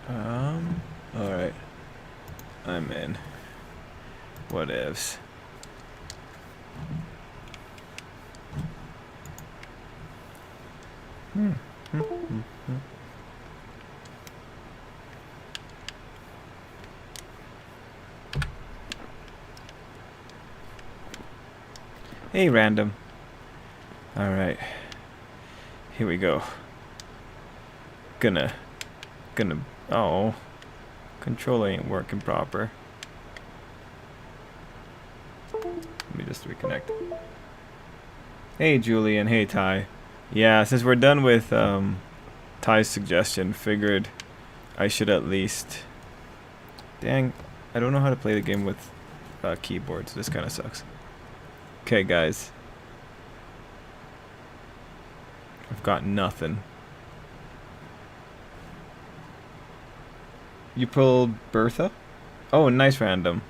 Alright. I'm in. Whatevs. Hey, random. Alright. Here we go. Gonna. Oh. Controller ain't working proper. Let me just reconnect. Hey, Julian. Hey, Ty. Yeah, since we're done with Ty's suggestion, figured I should at least... Dang, I don't know how to play the game with keyboards. This kind of sucks. Okay, guys. I've got nothing. You pulled Bertha? Oh, nice random.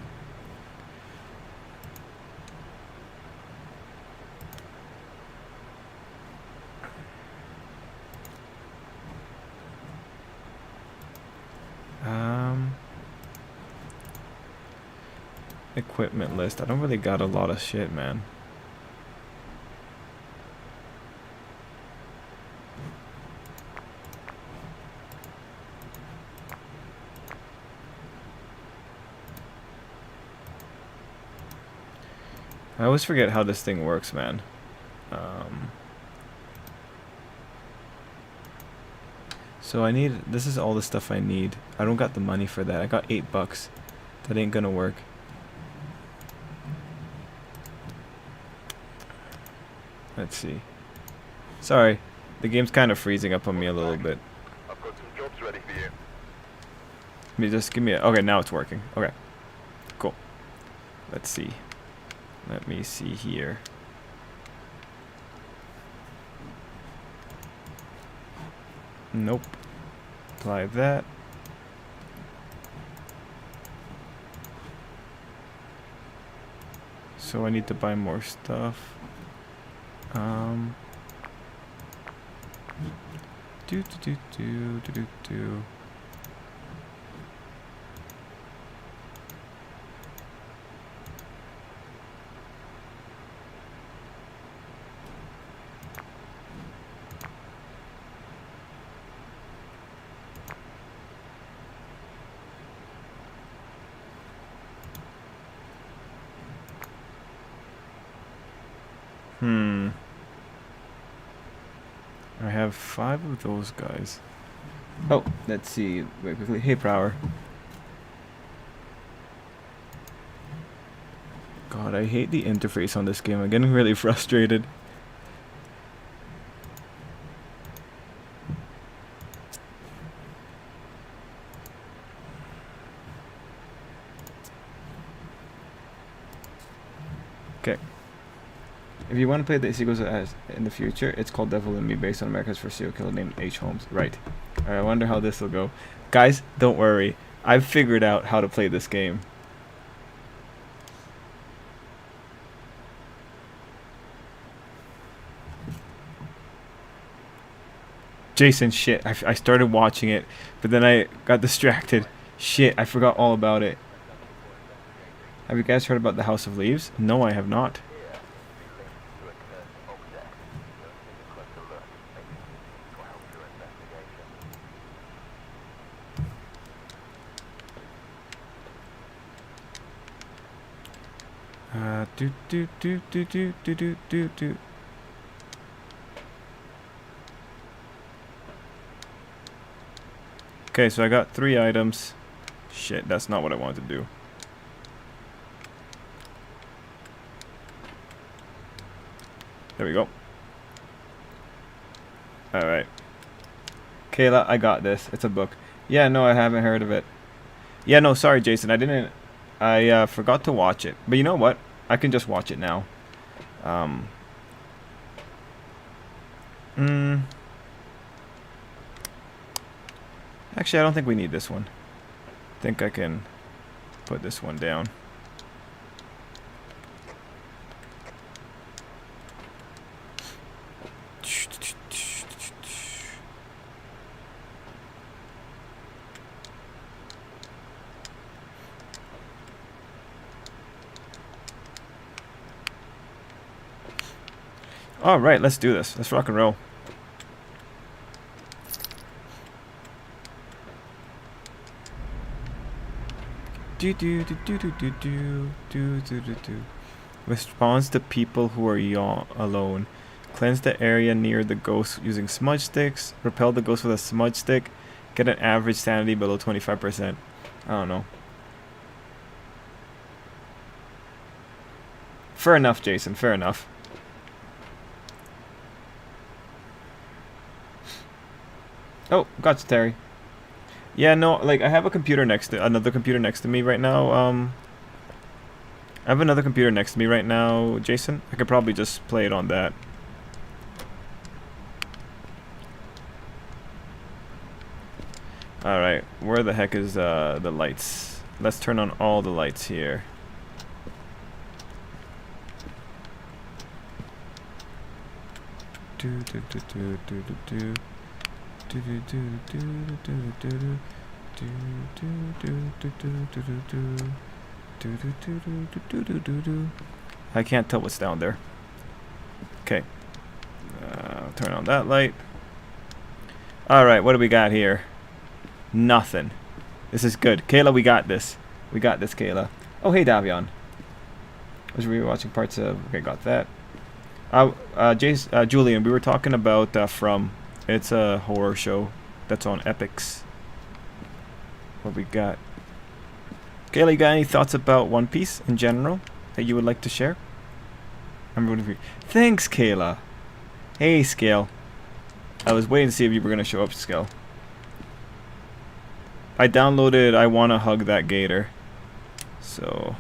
Equipment list. I don't really got a lot of shit, man. I always forget how this thing works, man. So I need... This is all the stuff I need. I don't got the money for that. I got $8. That ain't gonna work. Let's see. Sorry. The game's kind of freezing up on me a little bit. I've got some jobs ready for you. Let me just give me a... Okay, now it's working. Okay. Cool. Let's see. Let me see here. Nope. Apply that. So I need to buy more stuff. Do. I have 5 of those guys. Oh, let's see. Wait, quickly. Hey, Prower. God, I hate the interface on this game. I'm getting really frustrated. Okay. If you want to play the sequels as in the future, it's called Devil in Me, based on America's first serial killer named H. Holmes. Right. I wonder how this will go. Guys, don't worry. I've figured out how to play this game. Jason, shit. I started watching it, but then I got distracted. Shit, I forgot all about it. Have you guys heard about the House of Leaves? No, I have not. Do. Okay, so I got 3 items. Shit, that's not what I wanted to do. There we go. Alright. Kayla, I got this. It's a book. Yeah, no, I haven't heard of it. Yeah, no, sorry, Jason. I forgot to watch it. But you know what? I can just watch it now. Actually, I don't think we need this one. I think I can put this one down. All right, let's do this. Let's rock and roll. Do do do do do do do do do do do. Responds to people who are alone. Cleanse the area near the ghost using smudge sticks. Repel the ghost with a smudge stick. Get an average sanity below 25%. I don't know. Fair enough, Jason. Fair enough. Oh, gotcha, Terry. Yeah, no, like I have another computer next to me right now. I have another computer next to me right now, Jason. I could probably just play it on that. All right, where the heck is the lights? Let's turn on all the lights here. Do do do do do do do. Do do do do do do do do do do do do do do. I can't tell what's down there. Okay. Turn on that light. Alright, what do we got here? Nothing. This is good. Kayla, we got this. We got this, Kayla. Oh, hey, Davion. I was rewatching parts of... Okay, got that. Julian, we were talking about From... It's a horror show that's on Epix. What we got? Kayla, you got any thoughts about One Piece in general that you would like to share? I'm rooting for you. Thanks, Kayla. Hey, Scale. I was waiting to see if you were going to show up, Scale. I downloaded I Wanna Hug That Gator. So...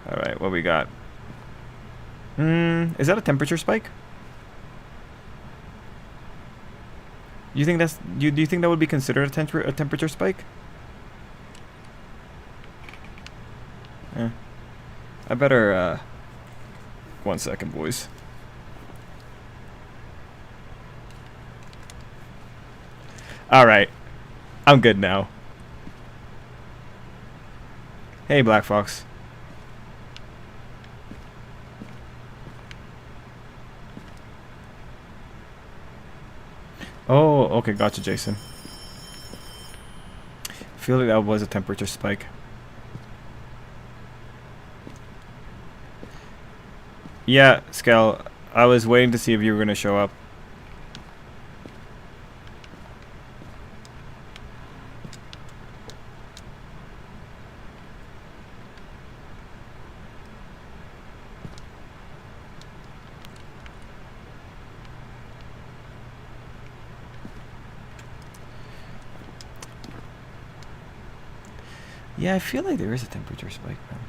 Alright, what we got? Is that a temperature spike? You think that's do you think that would be considered a temperature spike? I better 1 second, boys. All right. I'm good now. Hey, Black Fox. Oh, okay, gotcha, Jason. I feel like that was a temperature spike. Yeah, Scal, I was waiting to see if you were going to show up. Yeah, I feel like there is a temperature spike, man.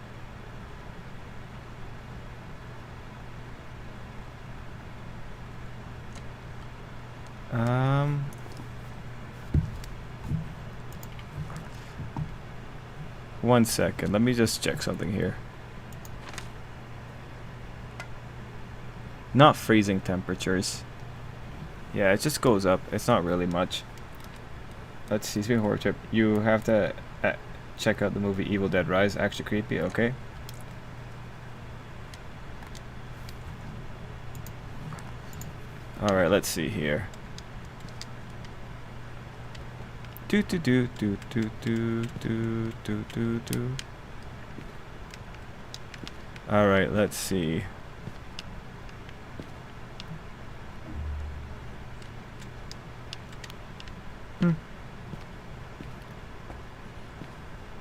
1 second. Let me just check something here. Not freezing temperatures. Yeah, it just goes up. It's not really much. Let's see. Speaking of horror trip, you have to check out the movie Evil Dead Rise. Actually creepy. Okay. All right. Let's see here. Do do do do do do do do do do. All right. Let's see.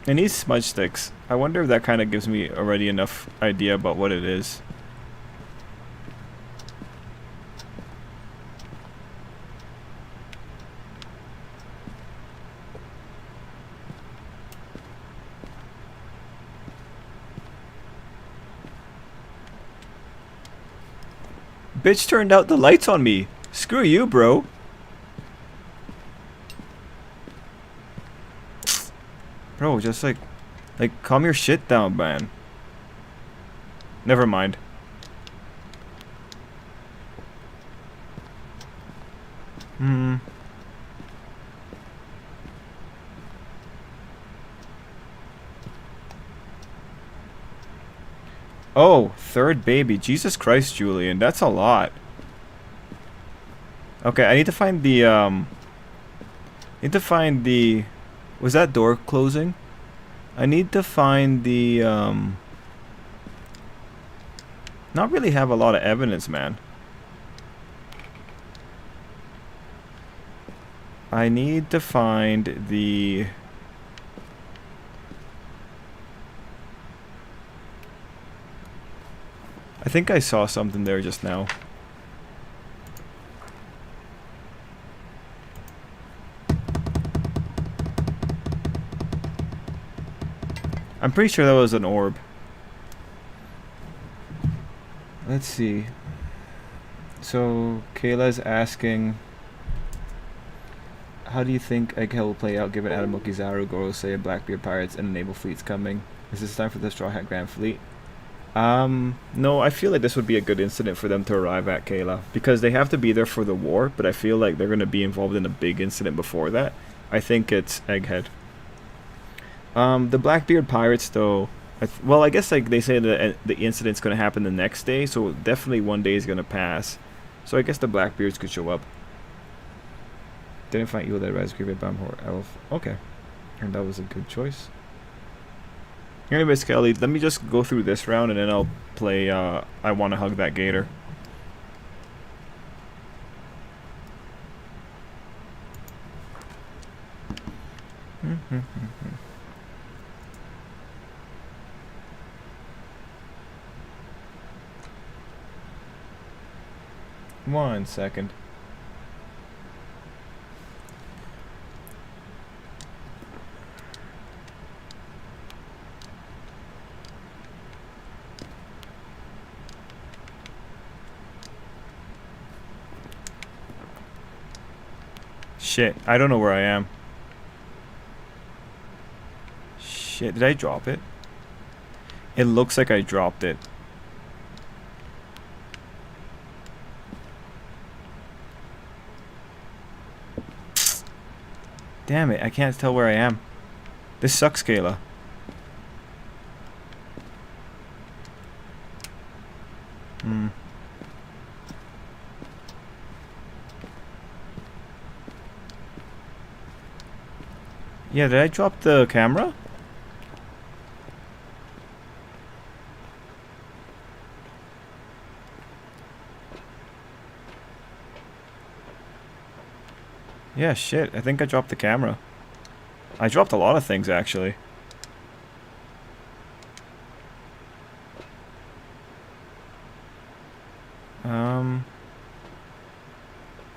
And these smudge sticks, I wonder if that kind of gives me already enough idea about what it is. Bitch turned out the lights on me. Screw you, bro. Bro, just like calm your shit down, man. Never mind. Oh, third baby. Jesus Christ, Julian. That's a lot. Okay, I need to find the, was that door closing? I need to find the, not really have a lot of evidence, man. I need to find the... I think I saw something there just now. I'm pretty sure that was an orb. Let's see. So, Kayla's asking... How do you think Egghead will play out given Adam Kizaru, Goro say, Blackbeard Pirates, and a naval fleet's coming? Is this time for the Straw Hat Grand Fleet? No, I feel like this would be a good incident for them to arrive at, Kayla. Because they have to be there for the war, but I feel like they're going to be involved in a big incident before that. I think it's Egghead. The Blackbeard Pirates, though... well, I guess like they say that the incident's going to happen the next day, so definitely one day is going to pass. So I guess the Blackbeards could show up. Didn't find Evil Dead Rise, Creepy Bomb, Horror, Elf. Okay. And that was a good choice. Anyways, Kelly, let me just go through this round and then I'll play I Wanna Hug That Gator. One second. Shit, I don't know where I am. Shit, did I drop it? It looks like I dropped it. Damn it, I can't tell where I am. This sucks, Kayla. Yeah, did I drop the camera? Yeah, shit, I think I dropped the camera. I dropped a lot of things, actually.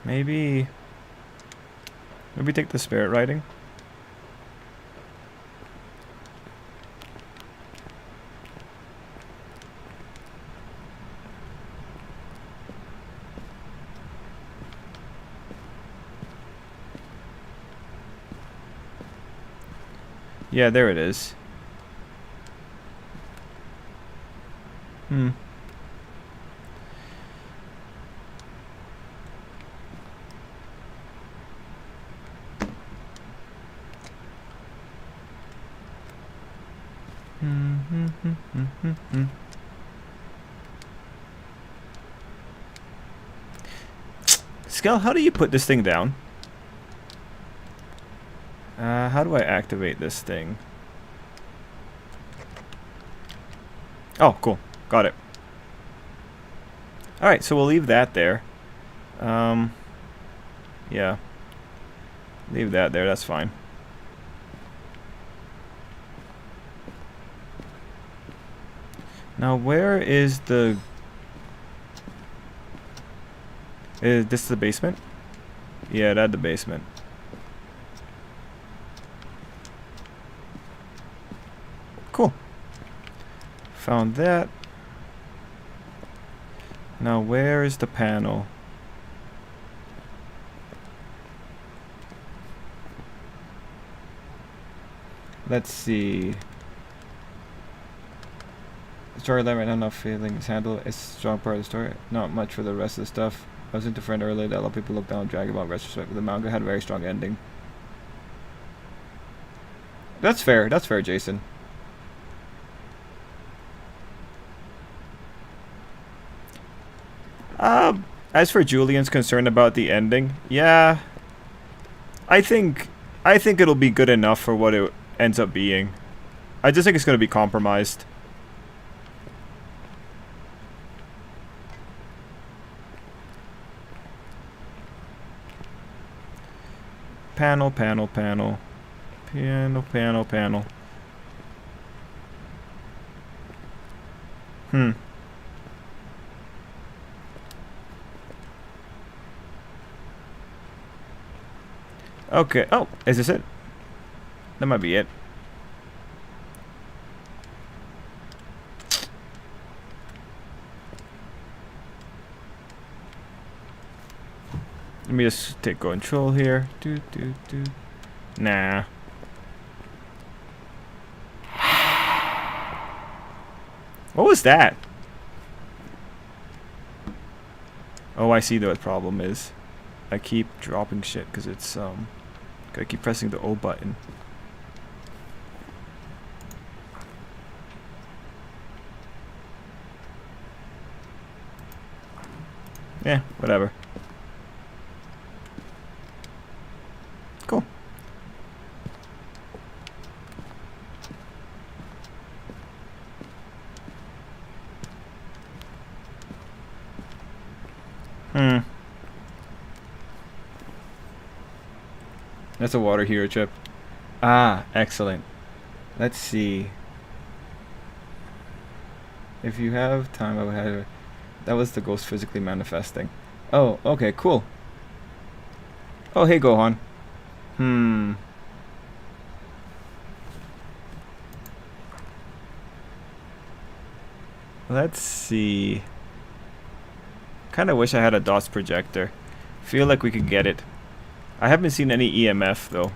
Maybe take the spirit riding. Yeah, there it is. Skell, how do you put this thing down? How do I activate this thing? Oh, cool. Got it. Alright, so we'll leave that there. Yeah. Leave that there, that's fine. Now, where is the... Is this the basement? Yeah, that's the basement. Cool. Found that. Now, where is the panel? Let's see. The storyline right now, not feeling is handled. It's a strong part of the story. Not much for the rest of the stuff. I was into friend earlier that a lot of people look down on Dragon Ball retrospect, but the manga had a very strong ending. That's fair, Jason. As for Julian's concern about the ending, yeah, I think it'll be good enough for what it ends up being. I just think it's going to be compromised. Panel, panel, panel. Panel, panel, panel. Okay. Oh, is this it? That might be it. Let me just take control here. Nah. What was that? Oh, I see what the problem is. I keep dropping shit because it's gotta keep pressing the O button. Yeah, whatever. Cool. That's a water hero chip. Ah, excellent. Let's see. If you have time, I would have. That was the ghost physically manifesting. Oh, okay, cool. Oh, hey, Gohan. Let's see. Kinda wish I had a DOS projector. Feel like we could get it. I haven't seen any EMF though.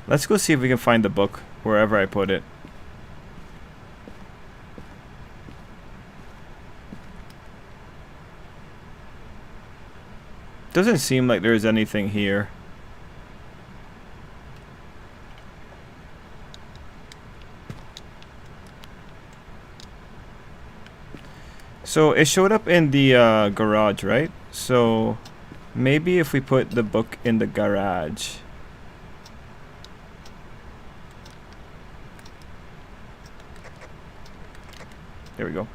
Let's go see if we can find the book wherever I put it. Doesn't seem like there's anything here. So it showed up in the garage, right? So maybe if we put the book in the garage. There we go.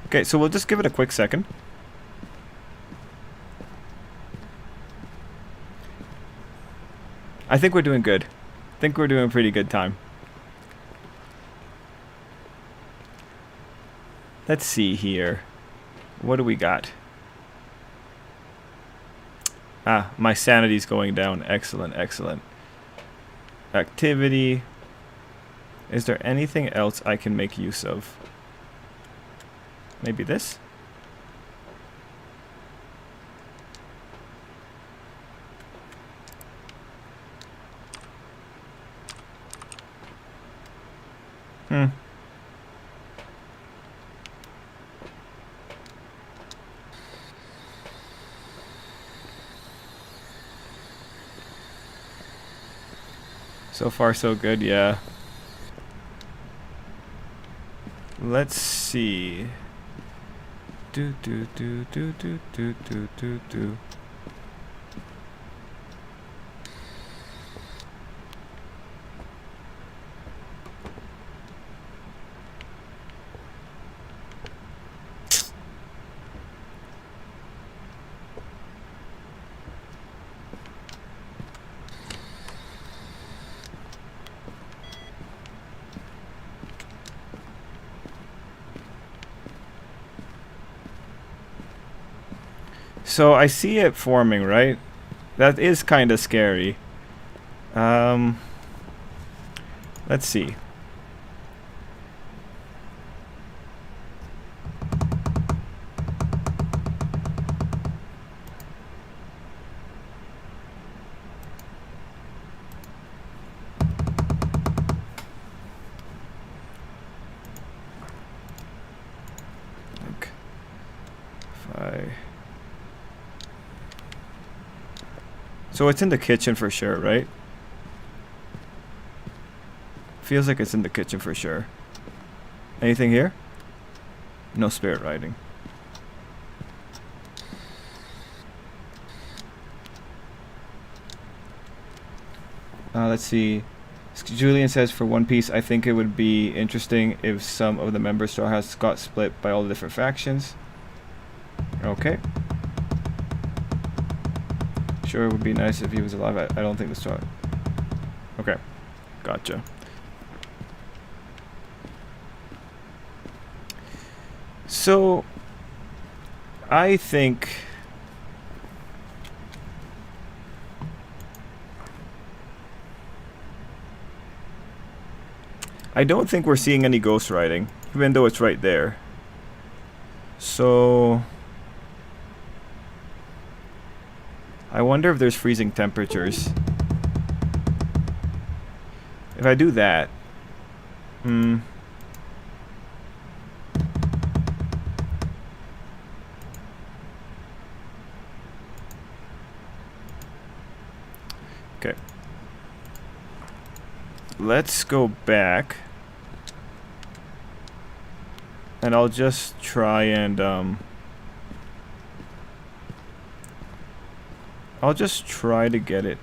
Okay, so we'll just give it a quick second. I think we're doing good. I think we're doing a pretty good time. Let's see here. What do we got? Ah, my sanity's going down. Excellent, excellent. Activity. Is there anything else I can make use of? Maybe this? So far so good, yeah. Let's see. Do. So I see it forming, right? That is kind of scary. Let's see. So it's in the kitchen for sure, right? Feels like it's in the kitchen for sure. Anything here? No spirit riding. Let's see. Julian says, for One Piece, I think it would be interesting if some of the members Straw Hats got split by all the different factions. Okay. Sure, it would be nice if he was alive. I don't think the Straw... Okay. Gotcha. So, I think... I don't think we're seeing any ghost riding, even though it's right there. So... I wonder if there's freezing temperatures. If I do that... Okay. Let's go back. And I'll just try and, I'll just try to get it.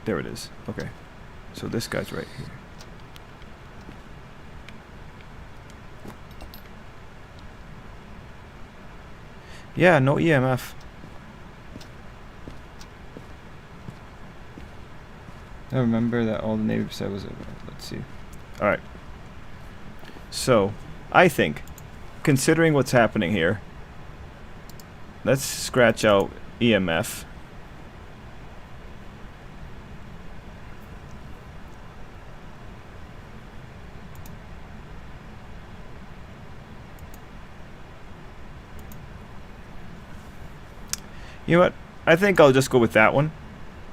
There it is. Okay. So this guy's right here. Yeah, no EMF. I remember that all the Navy said was... Let's see. Alright. So, I think, considering what's happening here, let's scratch out EMF. You know what? I think I'll just go with that one.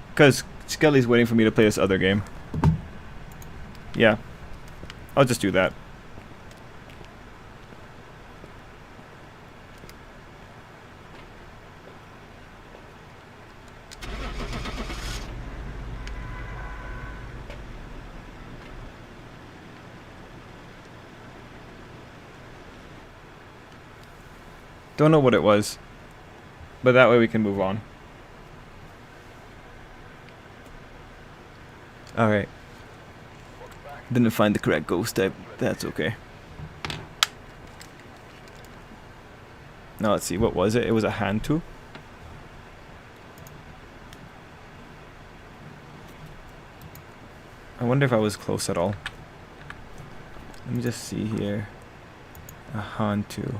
Because Skelly's waiting for me to play this other game. Yeah. I'll just do that. Don't know what it was. But that way we can move on. Alright. Didn't find the correct ghost type. That's okay. Now let's see, what was it? It was a Hantu. I wonder if I was close at all. Let me just see here. A Hantu.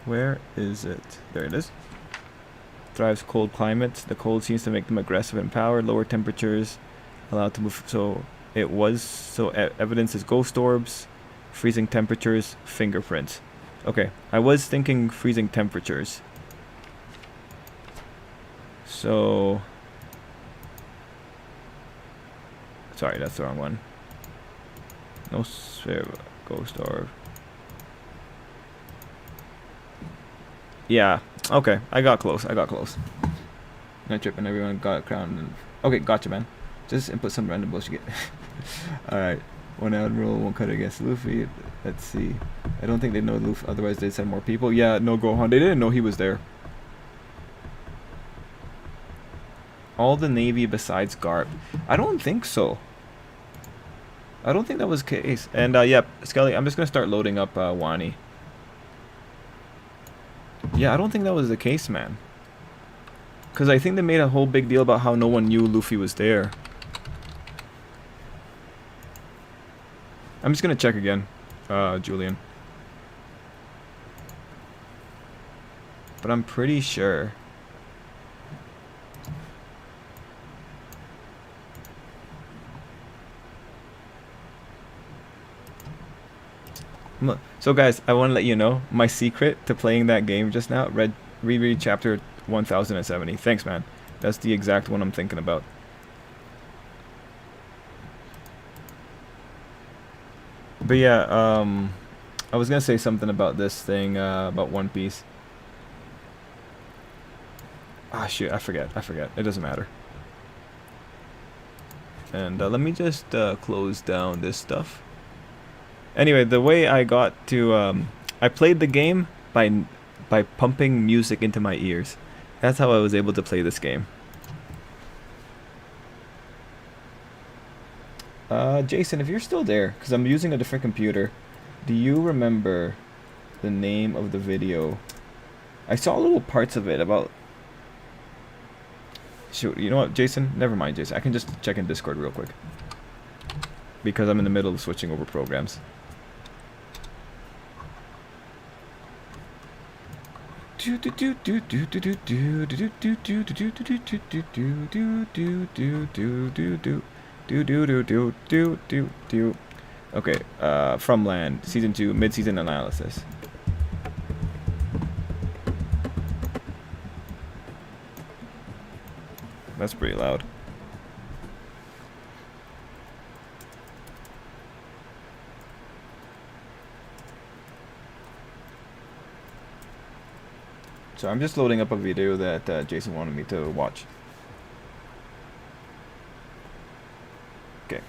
Where is it? There it is. Thrives cold climates. The cold seems to make them aggressive and power. Lower temperatures allowed to move. So it was. So evidence is ghost orbs, freezing temperatures, fingerprints. Okay, I was thinking freezing temperatures. So. Sorry, that's the wrong one. No sphere, ghost orb. Yeah, okay, I got close. Not tripping, everyone got a crown. And okay, gotcha, man. Just input some random bullshit. Alright, one admiral, one cut against Luffy. Let's see. I don't think they know Luffy, otherwise they'd send more people. Yeah, no Gohan. They didn't know he was there. All the Navy besides Garp. I don't think so. I don't think that was the case. And yeah, Skelly, I'm just gonna start loading up Wani. Yeah, I don't think that was the case, man. Cause I think they made a whole big deal about how no one knew Luffy was there. I'm just gonna check again, Julian. But I'm pretty sure. So guys, I want to let you know my secret to playing that game just now. Reread chapter 1070. Thanks, man. That's the exact one I'm thinking about. But yeah, I was gonna say something about this thing, about One Piece. Ah, shoot, I forget. It doesn't matter. And let me just close down this stuff. Anyway, the way I got to, I played the game by pumping music into my ears. That's how I was able to play this game. Jason, if you're still there, because I'm using a different computer, do you remember the name of the video? I saw little parts of it about... Shoot, you know what, Jason? Never mind, Jason. I can just check in Discord real quick. Because I'm in the middle of switching over programs. Okay, From Land, Season 2, Mid-Season Analysis. That's pretty loud. So I'm just loading up a video that Jason wanted me to watch. Okay,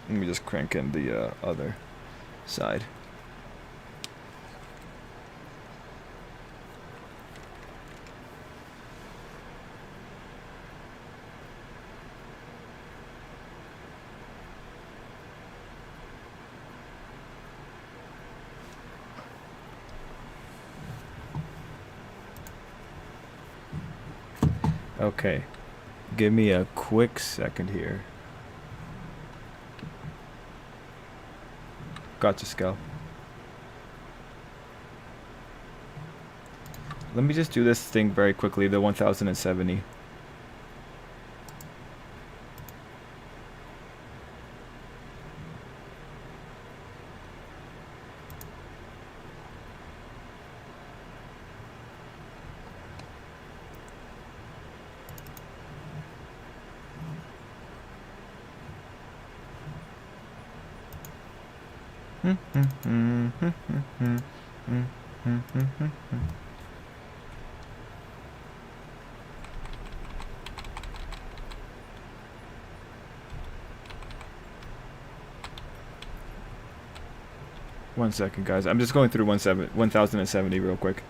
let me just crank in the other side. Okay, give me a quick second here. Gotcha, Skel. Let me just do this thing very quickly, the 1070. One second, guys. I'm just going through 1070 real quick.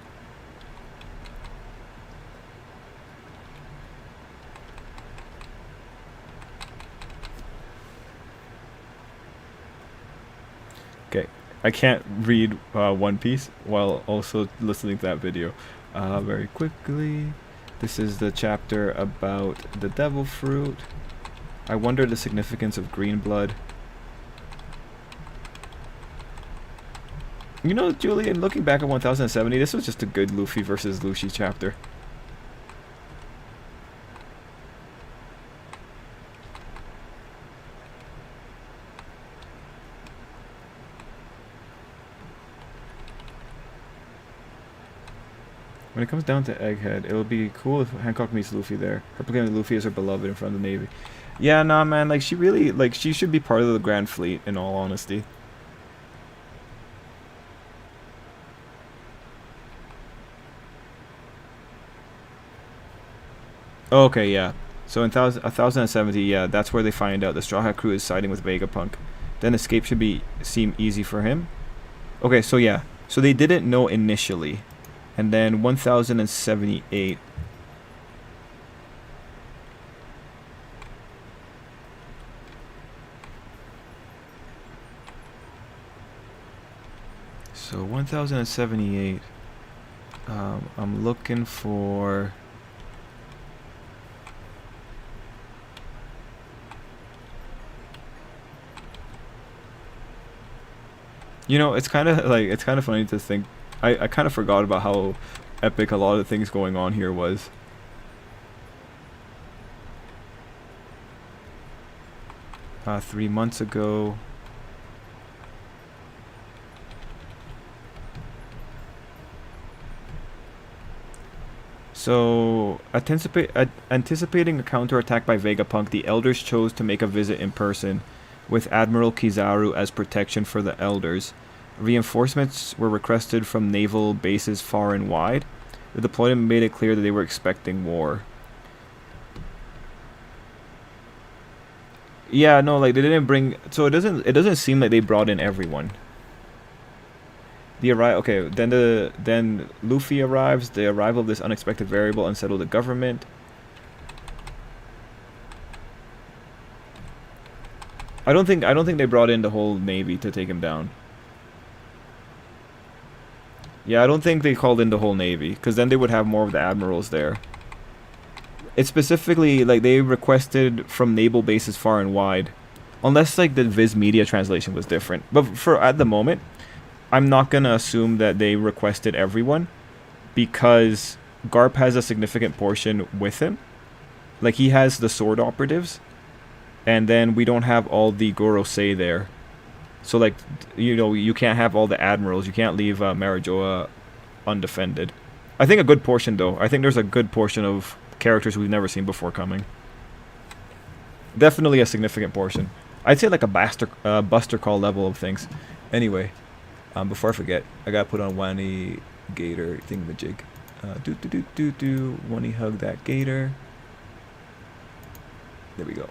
Okay, I can't read One Piece while also listening to that video. Very quickly, this is the chapter about the devil fruit. I wonder the significance of green blood. You know, Julian, looking back at 1070, this was just a good Luffy versus Lucy chapter. When it comes down to Egghead, it'll be cool if Hancock meets Luffy there. Her proclaiming that Luffy is her beloved in front of the Navy. Yeah, nah, man, like, she really, like, she should be part of the Grand Fleet, in all honesty. Okay, yeah. So in 1070, yeah, that's where they find out the Straw Hat crew is siding with Vegapunk. Then escape should seem easy for him. Okay, so yeah. So they didn't know initially. And then 1078. So 1078. I'm looking for... You know, it's kind of funny to think. I kind of forgot about how epic a lot of the things going on here was. Uh, 3 months ago. So, anticipating a counterattack by Vegapunk, the elders chose to make a visit in person with Admiral Kizaru as protection for the elders. Reinforcements were requested from naval bases far and wide. The deployment made it clear that they were expecting war. Yeah, no, like they didn't bring. So it doesn't seem like they brought in everyone. Okay, then Luffy arrives. The arrival of this unexpected variable unsettled the government. I don't think they brought in the whole navy to take him down. Yeah, I don't think they called in the whole navy, because then they would have more of the admirals there. It's specifically like they requested from naval bases far and wide, unless like the Viz Media translation was different. But for at the moment, I'm not gonna assume that they requested everyone, because Garp has a significant portion with him. Like he has the sword operatives, and then we don't have all the Gorosei there. So like, you know, you can't have all the admirals. You can't leave Marijoa undefended. I think a good portion though. I think there's a good portion of characters we've never seen before coming. Definitely a significant portion. I'd say like a Buster Call level of things. Anyway, before I forget, I gotta put on Wani Gator thingamajig. Wani hug that Gator. There we go.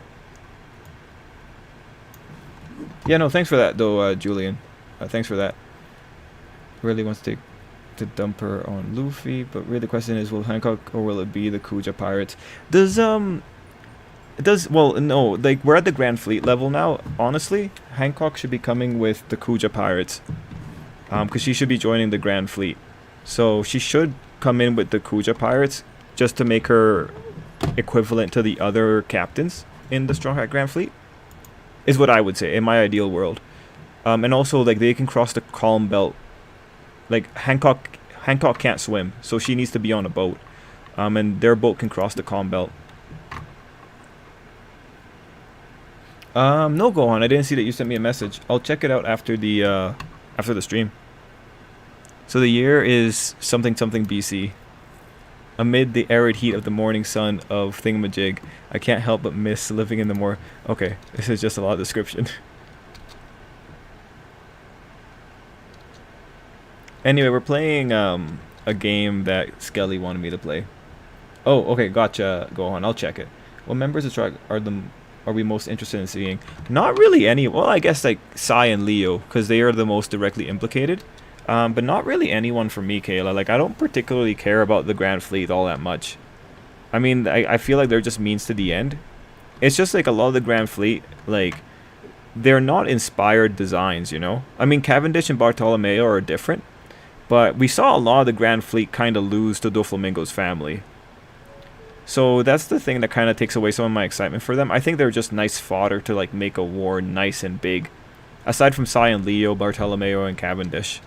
Yeah, no, thanks for that though, Julian. Thanks for that. Really wants to dump her on Luffy, but really the question is, will Hancock or will it be the Kuja pirates? Well, no, like we're at the Grand Fleet level now. Honestly, Hancock should be coming with the Kuja pirates, because she should be joining the Grand Fleet. So she should come in with the Kuja pirates just to make her equivalent to the other captains in the Strong Hat Grand Fleet. Is what I would say in my ideal world. And also like they can cross the calm belt. Like Hancock can't swim, so she needs to be on a boat. And their boat can cross the calm belt. No, Gohan, I didn't see that you sent me a message. I'll check it out after the stream. So the year is something BC. Amid the arid heat of the morning sun of Thingamajig, I can't help but miss living in the more... Okay, this is just a lot of description. Anyway, we're playing a game that Skelly wanted me to play. Oh, okay, gotcha. Go on, I'll check it. What members of Strike are we most interested in seeing? Not really any. Well, I guess like Sai and Leo, because they are the most directly implicated. But not really anyone for me, Kayla. Like, I don't particularly care about the Grand Fleet all that much. I mean, I feel like they're just means to the end. It's just like a lot of the Grand Fleet, like, they're not inspired designs, you know? I mean, Cavendish and Bartolomeo are different, but we saw a lot of the Grand Fleet kind of lose to Doflamingo's family. So that's the thing that kind of takes away some of my excitement for them. I think they're just nice fodder to, like, make a war nice and big. Aside from Sai and Leo, Bartolomeo, and Cavendish.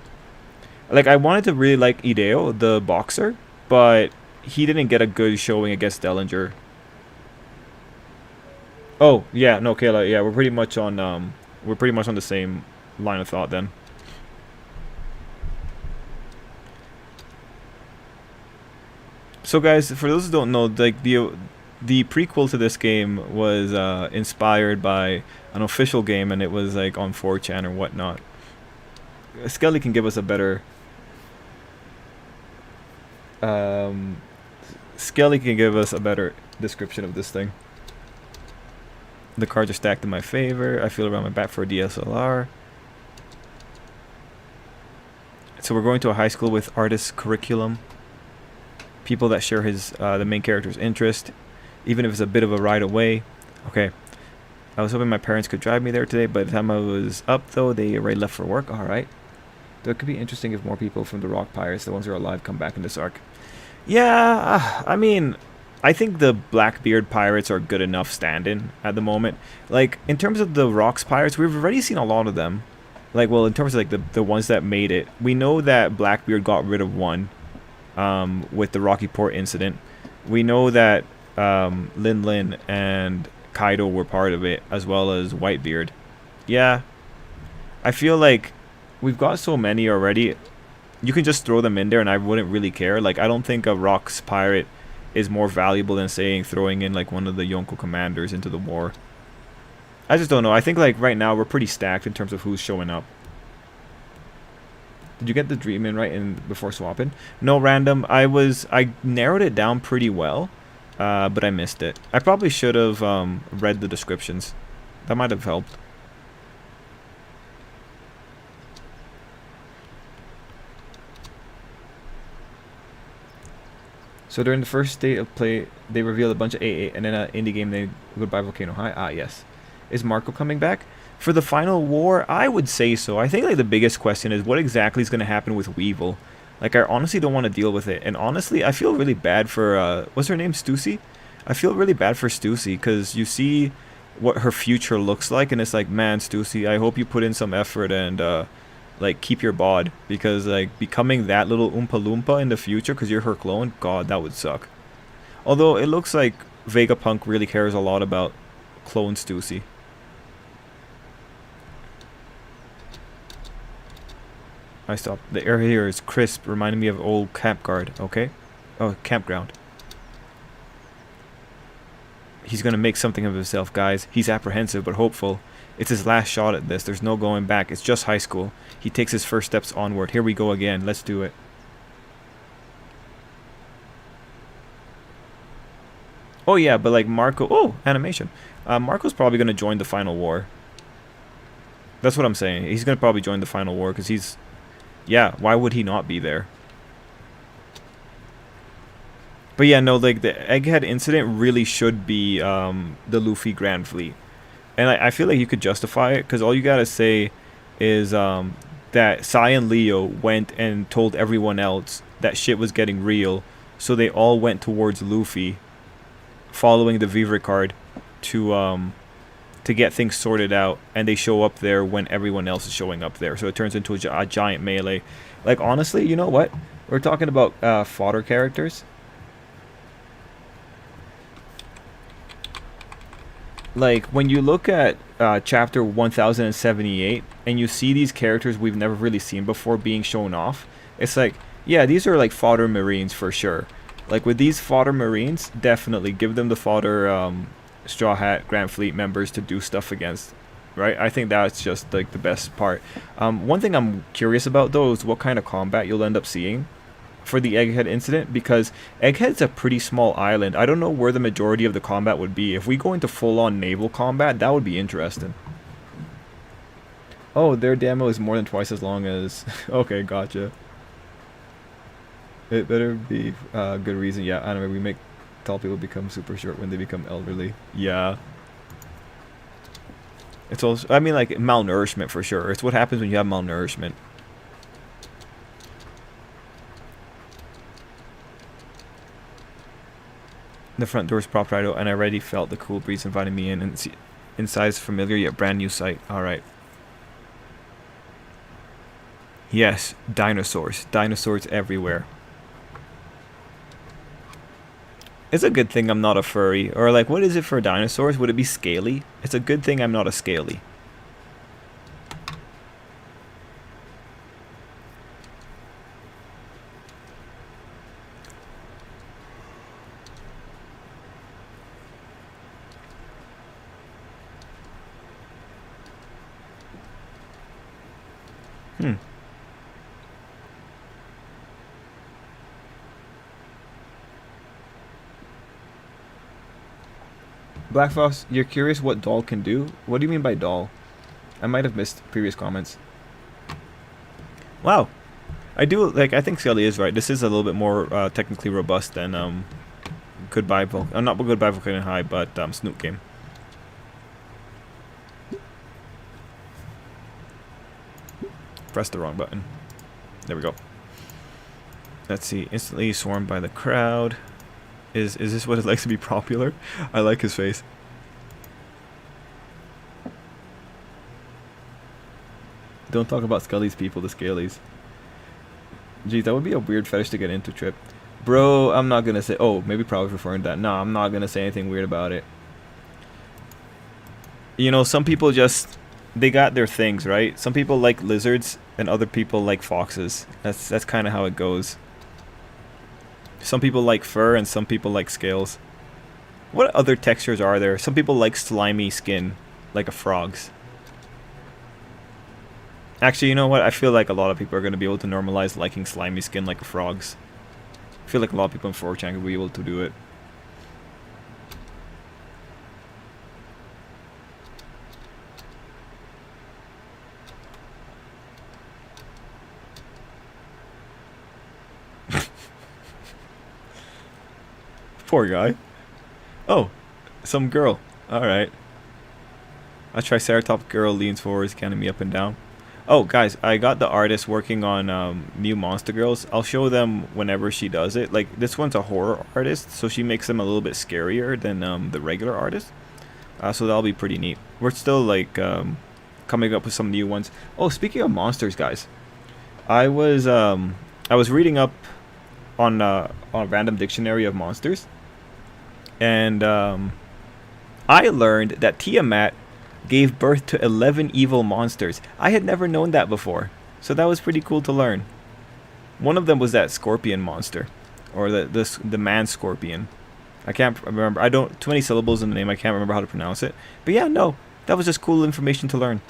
Like, I wanted to really like Ideo, the boxer, but he didn't get a good showing against Dellinger. Oh, yeah, no, Kayla, yeah, we're pretty much on the same line of thought then. So guys, for those who don't know, like the prequel to this game was inspired by an official game, and it was like on 4chan or whatnot. Skelly can give us a better description of this thing. The cards are stacked in my favor. I feel around my back for a DSLR. So we're going to a high school with artist curriculum. People that share his the main character's interest, even if it's a bit of a ride away. Okay. I was hoping my parents could drive me there today, but by the time I was up, though, they already left for work. All right. Though it could be interesting if more people from the Rock Pirates, the ones who are alive, come back in this arc. Yeah, I mean, I think the Blackbeard Pirates are good enough stand-in at the moment. Like, in terms of the Rocks Pirates, we've already seen a lot of them. Like, well, in terms of, like, the ones that made it. We know that Blackbeard got rid of one with the Rocky Port incident. We know that Lin Lin and Kaido were part of it, as well as Whitebeard. Yeah, I feel like we've got so many already. You can just throw them in there and I wouldn't really care. Like, I don't think a Rocks pirate is more valuable than, saying, throwing in like one of the Yonko commanders into the war. I just don't know. I think like right now we're pretty stacked in terms of who's showing up. Did you get the dream in right in before swapping? No, random. I narrowed it down pretty well, but I missed it. I probably should have read the descriptions. That might have helped. So during the first state of play, they revealed a bunch of AA, and then an indie game named Goodbye Volcano High. Ah, yes. Is Marco coming back? For the final war, I would say so. I think like the biggest question is what exactly is going to happen with Weevil. Like, I honestly don't want to deal with it. And honestly, I feel really bad for, what's her name, Stussy? I feel really bad for Stussy, because you see what her future looks like, and it's like, man, Stussy, I hope you put in some effort and, like, keep your bod. Because, like, becoming that little Oompa Loompa in the future, because you're her clone, God, that would suck. Although, it looks like Vegapunk really cares a lot about clone Stussy. I stopped. The air here is crisp, reminding me of old camp guard, okay? Oh, campground. He's gonna make something of himself, guys. He's apprehensive, but hopeful. It's his last shot at this. There's no going back. It's just high school. He takes his first steps onward. Here we go again. Let's do it. Oh, yeah, but like Marco... Oh, animation. Marco's probably gonna join the final war. That's what I'm saying. He's gonna probably join the final war, because he's... Yeah, why would he not be there? But yeah, no, like, the Egghead incident really should be the Luffy Grand Fleet. And I feel like you could justify it, because all you gotta say is that Sai and Leo went and told everyone else that shit was getting real, so they all went towards Luffy, following the Vivre card to get things sorted out, and they show up there when everyone else is showing up there, so it turns into a giant melee. Like, honestly, you know what? We're talking about fodder characters. Like, when you look at chapter 1078 and you see these characters we've never really seen before being shown off, it's like, yeah, these are like fodder marines for sure. Like, with these fodder marines, definitely give them the fodder Straw Hat Grand Fleet members to do stuff against, right? I think that's just like the best part. One thing I'm curious about though is what kind of combat you'll end up seeing for the Egghead incident, because Egghead's a pretty small island. I don't know where the majority of the combat would be. If we go into full-on naval combat, that would be interesting. Oh, their demo is more than twice as long as... Okay, gotcha. It better be a good reason. Yeah, anyway, we make tall people become super short when they become elderly. Yeah. It's also, I mean, like, malnourishment for sure. It's what happens when you have malnourishment. The front door's propped right out, and I already felt the cool breeze inviting me in. And inside's familiar yet brand new sight. Alright. Yes, dinosaurs. Dinosaurs everywhere. It's a good thing I'm not a furry. Or like, what is it for dinosaurs? Would it be scaly? It's a good thing I'm not a scaly. Black Fox, you're curious what doll can do? What do you mean by doll? I might have missed previous comments. Wow. I do, like, I think Skelly is right. This is a little bit more technically robust than Goodbye Volcano. Not Goodbye Volcano High, but Snoop Game. Press the wrong button. There we go. Let's see. Instantly swarmed by the crowd. Is this what it likes to be popular? I like his face. Don't talk about Scully's people, the Scalies. Geez, that would be a weird fetish to get into, Trip. Bro, I'm not gonna say... Oh, maybe probably referring to that. No, I'm not gonna say anything weird about it. You know, some people just... They got their things, right? Some people like lizards, and other people like foxes. That's kind of how it goes. Some people like fur, and some people like scales. What other textures are there? Some people like slimy skin. like a frog's. Actually, you know what? I feel like a lot of people are going to be able to normalize liking slimy skin like a frog's. I feel like a lot of people in 4chan will be able to do it. Poor guy. Oh, some girl. Alright. A Triceratops girl leans forward, scanning me up and down. Oh, guys, I got the artist working on new monster girls. I'll show them whenever she does it. Like, this one's a horror artist, so she makes them a little bit scarier than the regular artist. So that'll be pretty neat. We're still, like, coming up with some new ones. Oh, speaking of monsters, guys. I was reading up on a random dictionary of monsters. And I learned that Tiamat gave birth to 11 evil monsters. I had never known that before, so that was pretty cool to learn. One of them was that scorpion monster, or the man scorpion. I can't remember. I don't too many syllables in the name. I can't remember how to pronounce it. But yeah, no, that was just cool information to learn.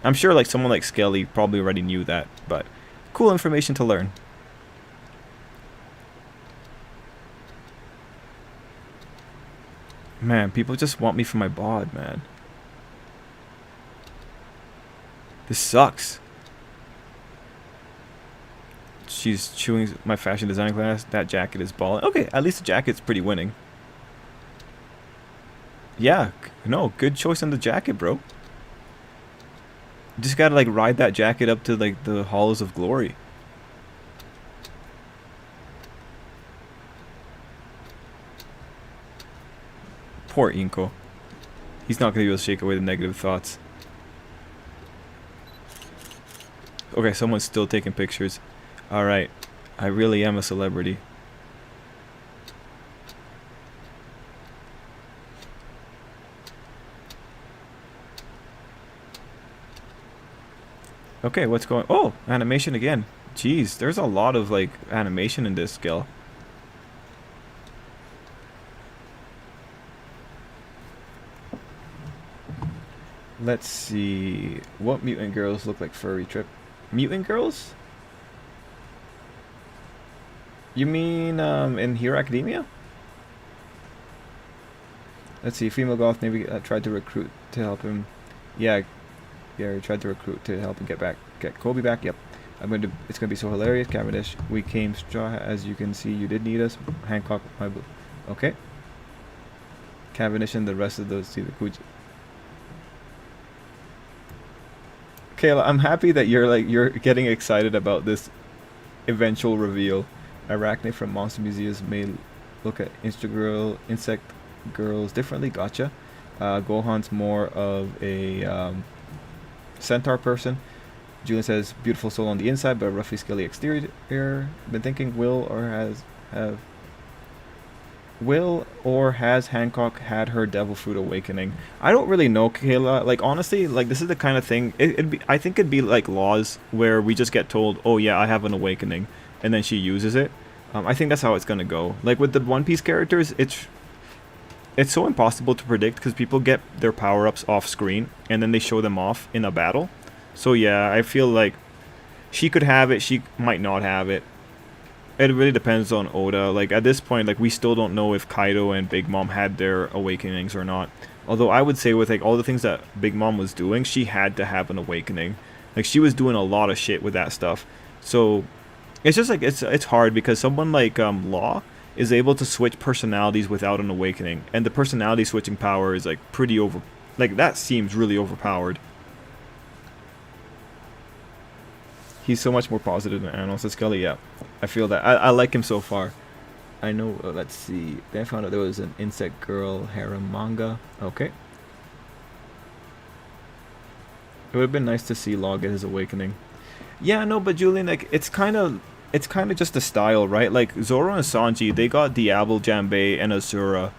I'm sure like someone like Skelly probably already knew that, but cool information to learn. Man, people just want me for my bod, man. This sucks. She's chewing my fashion design class. That jacket is balling. Okay, at least the jacket's pretty winning. Yeah, no, good choice on the jacket, bro. You just gotta like ride that jacket up to like the halls of glory. Poor Inko. He's not gonna be able to shake away the negative thoughts. Okay, someone's still taking pictures. Alright, I really am a celebrity. Okay, what's going... Oh, animation again. Jeez, there's a lot of, like, animation in this skill. Let's see... What mutant girls look like furry Trip? Mutant girls? You mean, in Hero Academia? Let's see, female goth maybe tried to recruit to help him. Yeah, he tried to recruit to help him get Kobe back. Yep. It's gonna be so hilarious. Cavendish, we came straw. As you can see, you did need us. Hancock, my blue. Okay. Cavendish and the rest of those see the Kuj. Kayla, I'm happy that you're getting excited about this eventual reveal. Arachne from Monster Museums may look at insect girls differently. Gotcha. Gohan's more of a centaur person. Julian says beautiful soul on the inside, but a roughly scaly exterior. Been thinking Will or has Hancock had her devil fruit awakening? I don't really know, Kayla. Like honestly, like this is the kind of thing. I think it'd be like laws where we just get told, oh yeah, I have an awakening, and then she uses it. I think that's how it's gonna go. Like with the One Piece characters, it's so impossible to predict because people get their power-ups off screen and then they show them off in a battle. So yeah, I feel like she could have it, she might not have it. It really depends on Oda. Like at this point, like we still don't know if Kaido and Big Mom had their awakenings or not. Although I would say with like all the things that Big Mom was doing, she had to have an awakening. Like she was doing a lot of shit with that stuff. So it's just like it's hard because someone like Law is able to switch personalities without an awakening, and the personality switching power is like pretty that seems really overpowered. He's so much more positive than Anos and Scully. Yeah, I feel that. I like him so far. I know. Let's see. Then I found out there was an insect girl harem manga. Okay. It would have been nice to see Law get his awakening. Yeah, no, but Julian, like it's kind of just the style, right? Like Zoro and Sanji, they got Diablo, Janbei, and Azura.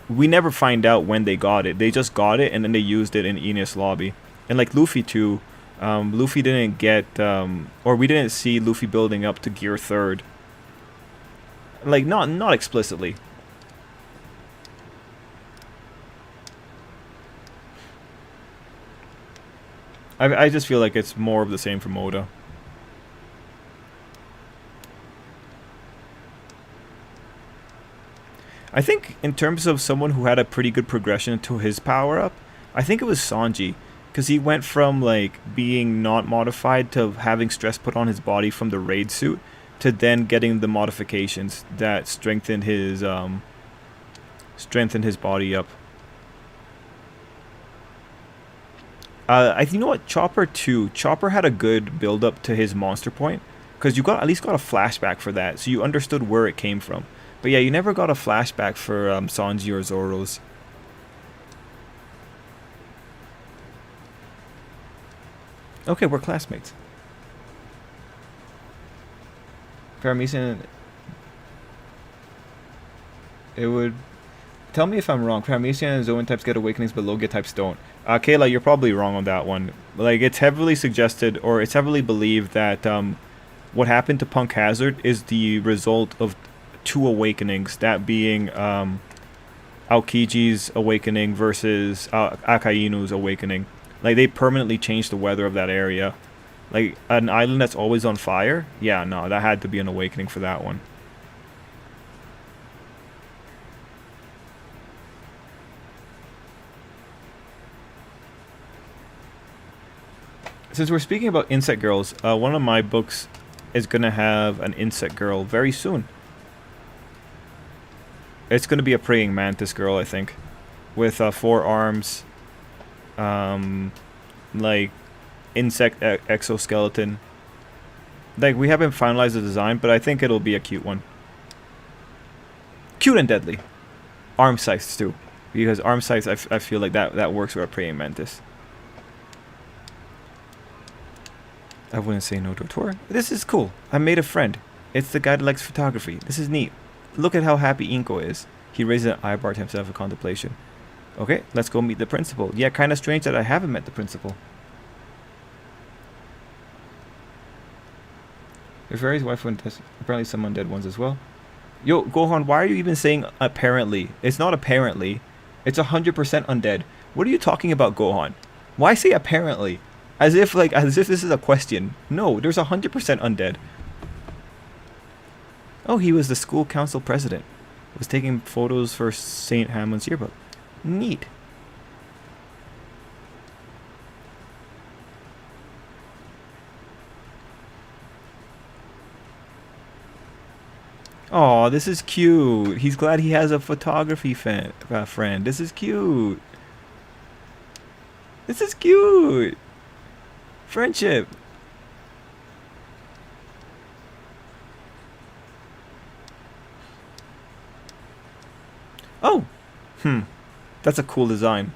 We never find out when they got it. They just got it, and then they used it in Enies Lobby. And like Luffy too. Luffy didn't get, or we didn't see Luffy building up to Gear 3rd. Like, not explicitly. I just feel like it's more of the same from Oda. I think in terms of someone who had a pretty good progression to his power up, I think it was Sanji, because he went from like being not modified to having stress put on his body from the raid suit, to then getting the modifications that strengthened his body up. You know what, Chopper too. Chopper had a good build up to his monster point, because you got at least got a flashback for that, so you understood where it came from. But yeah, you never got a flashback for Sanji or Zoro's. Okay, we're classmates. Paramecian. It would. Tell me if I'm wrong. Paramecian and Zoan types get awakenings, but Logia types don't. Kayla, you're probably wrong on that one. Like, it's heavily suggested, or it's heavily believed that what happened to Punk Hazard is the result of 2 awakenings, that being Aokiji's awakening versus Akainu's awakening. Like, they permanently changed the weather of that area. Like, an island that's always on fire? Yeah, no, that had to be an awakening for that one. Since we're speaking about insect girls, one of my books is going to have an insect girl very soon. It's going to be a praying mantis girl, I think. With 4 arms. Like, insect exoskeleton. Like, we haven't finalized the design, but I think it'll be a cute one. Cute and deadly. Arm size, too. Because arm size, I feel like that works with a praying mantis. I wouldn't say no to a tour. This is cool. I made a friend. It's the guy that likes photography. This is neat. Look at how happy Inko is. He raises an eyebrow to himself in contemplation. Okay, let's go meet the principal. Yeah, kind of strange that I haven't met the principal. If Fairy's wife went test, apparently some undead ones as well. Yo, Gohan, why are you even saying apparently? It's not apparently. It's 100% undead. What are you talking about, Gohan? Why say apparently? As if this is a question. No, there's 100% undead. Oh, he was the school council president. Was taking photos for St. Hammond's yearbook. Neat. Oh, this is cute. He's glad he has a photography friend. This is cute. This is cute. Friendship. Oh. That's a cool design.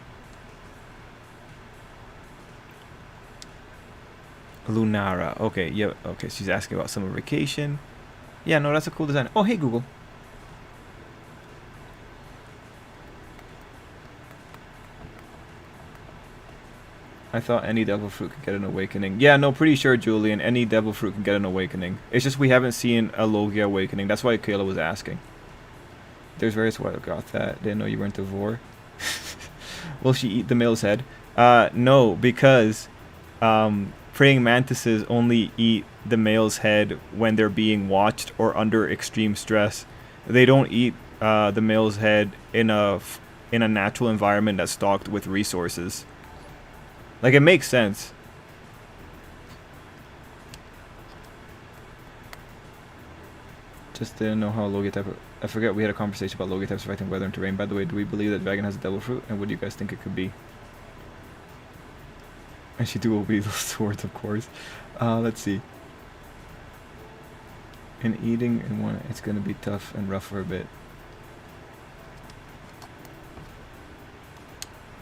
Lunara. Okay, yeah, okay, she's asking about summer vacation. Yeah, no, that's a cool design. Oh, hey, Google. I thought any devil fruit could get an awakening. Yeah, no, pretty sure, Julian, any devil fruit can get an awakening. It's just we haven't seen a Logia awakening. That's why Kayla was asking. There's various ways I got that. Didn't know you weren't a vor. Will she eat the male's head? No, because praying mantises only eat the male's head when they're being watched or under extreme stress. They don't eat the male's head in a natural environment that's stocked with resources. Like, it makes sense. Just didn't know how Logia type of... I forget we had a conversation about Logia types affecting weather and terrain. By the way, do we believe that Dragon has a devil fruit? And what do you guys think it could be? And she do obey those swords, of course. Let's see. In eating and one, it's gonna be tough and rough for a bit.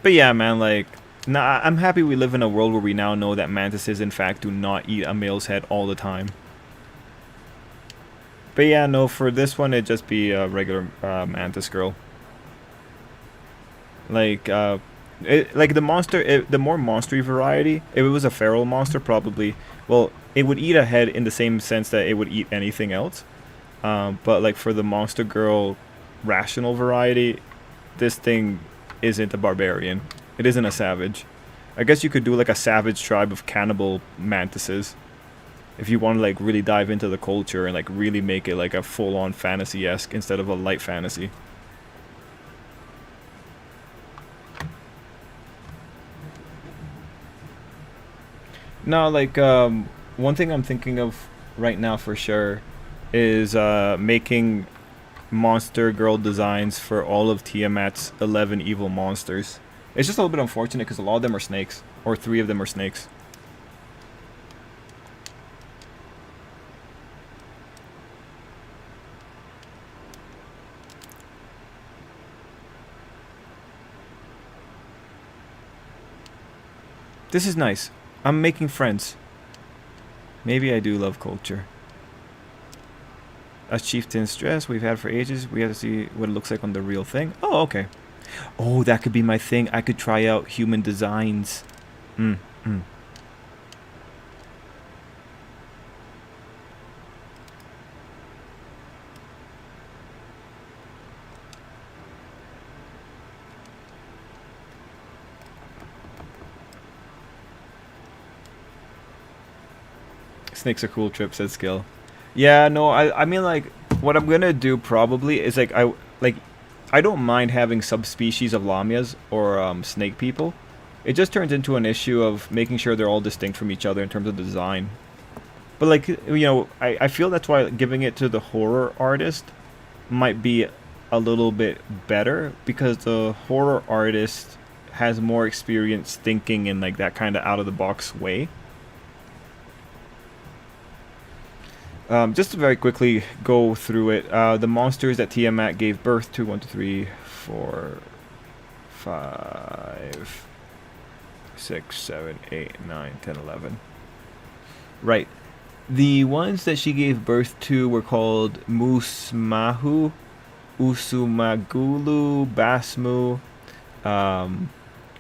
But yeah, man, like... Nah, I'm happy we live in a world where we now know that mantises, in fact, do not eat a male's head all the time. But yeah, no, for this one, it'd just be a regular mantis girl. Like, like the monster, the more monstery variety, if it was a feral monster, probably, well, it would eat a head in the same sense that it would eat anything else. But like for the monster girl rational variety, this thing isn't a barbarian. It isn't a savage. I guess you could do like a savage tribe of cannibal mantises. If you want to like really dive into the culture and like really make it like a full-on fantasy-esque instead of a light fantasy. No, like one thing I'm thinking of right now for sure is making monster girl designs for all of Tiamat's 11 evil monsters. It's just a little bit unfortunate because a lot of them are snakes, or 3 of them are snakes. This is nice. I'm making friends. Maybe I do love culture. A chieftain's dress we've had for ages. We have to see what it looks like on the real thing. Oh, okay. Oh, that could be my thing. I could try out human designs. Mm. Snakes are cool, Trip, said Skill. Yeah, no, I mean, like, what I'm gonna do probably is, like, I don't mind having subspecies of lamias or snake people. It just turns into an issue of making sure they're all distinct from each other in terms of design. But, like, you know, I feel that's why giving it to the horror artist might be a little bit better, because the horror artist has more experience thinking in, like, that kind of out-of-the-box way. Just to very quickly go through it, the monsters that Tiamat gave birth to, 1, 2, 3, 4, 5, 6, 7, 8, 9, 10, 11. Right. The ones that she gave birth to were called Musmahu, Usumagulu, Basmu,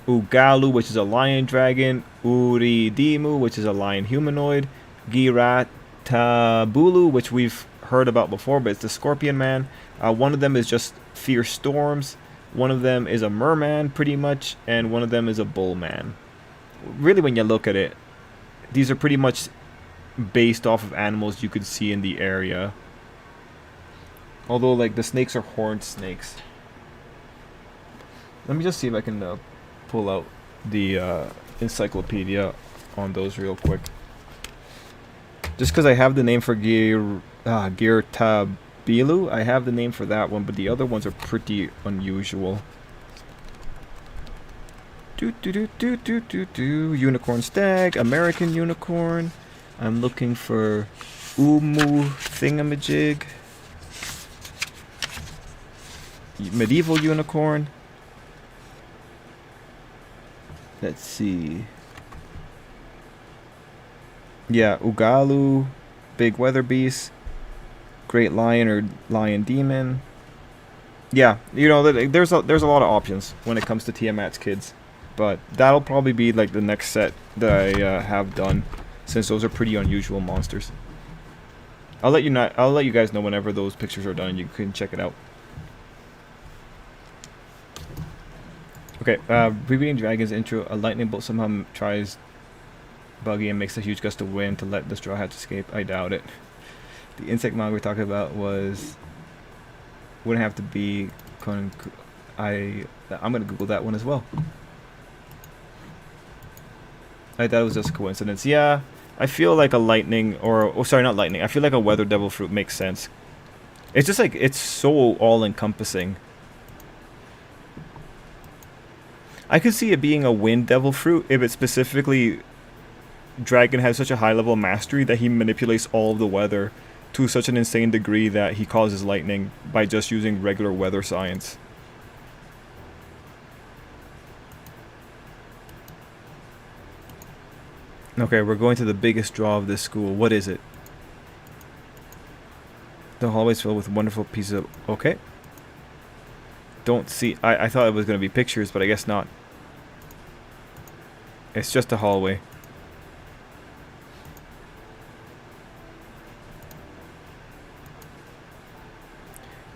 Ugalu, which is a lion dragon, Uridimu, which is a lion humanoid, Girat, Tabulu, which we've heard about before, but it's the Scorpion Man. One of them is just Fierce Storms. One of them is a Merman, pretty much, and one of them is a Bullman. Really, when you look at it, these are pretty much based off of animals you could see in the area. Although, like, the snakes are horned snakes. Let me just see if I can pull out the encyclopedia on those real quick. Just because I have the name for Girtabilu, I have the name for that one, but the other ones are pretty unusual. Unicorn Stag, American Unicorn. I'm looking for Umu Thingamajig. Medieval Unicorn. Let's see. Yeah, Ugalu, Big Weather Beast, Great Lion or Lion Demon. Yeah, you know, there's a lot of options when it comes to Tiamat's kids, but that'll probably be like the next set that I have done, since those are pretty unusual monsters. I'll let you guys know whenever those pictures are done. You can check it out. Okay, Breeding Dragon's intro. A lightning bolt somehow tries Buggy and makes a huge gust of wind to let the Straw Hats escape. I doubt it. The insect manga we're talking about wouldn't have to be I'm gonna Google that one as well. I thought it was just a coincidence. Yeah, I feel like a lightning sorry, not lightning. I feel like a weather devil fruit makes sense. It's just like, it's so all encompassing. I could see it being a wind devil fruit if it specifically Dragon has such a high level of mastery that he manipulates all of the weather to such an insane degree that he causes lightning by just using regular weather science. Okay, we're going to the biggest draw of this school. What is it? The hallway's filled with wonderful pieces of... Okay. Don't see... I thought it was going to be pictures, but I guess not. It's just a hallway.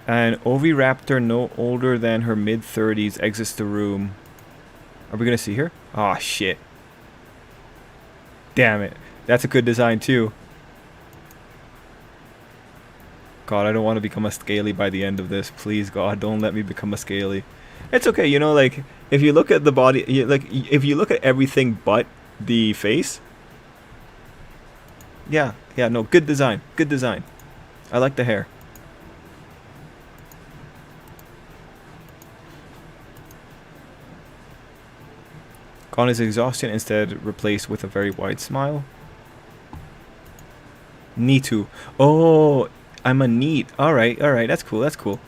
An oviraptor no older than her mid-30s exits the room. Are we gonna see her? Oh shit. Damn it. That's a good design too. God, I don't want to become a scaly by the end of this. Please, God, don't let me become a scaly. It's okay, you know, like, if you look at the body, if you look at everything but the face. Yeah, no, good design. Good design. I like the hair. Gone is exhaustion, instead replaced with a very wide smile. Nitu. Oh, I'm a neat. Alright, that's cool, that's cool.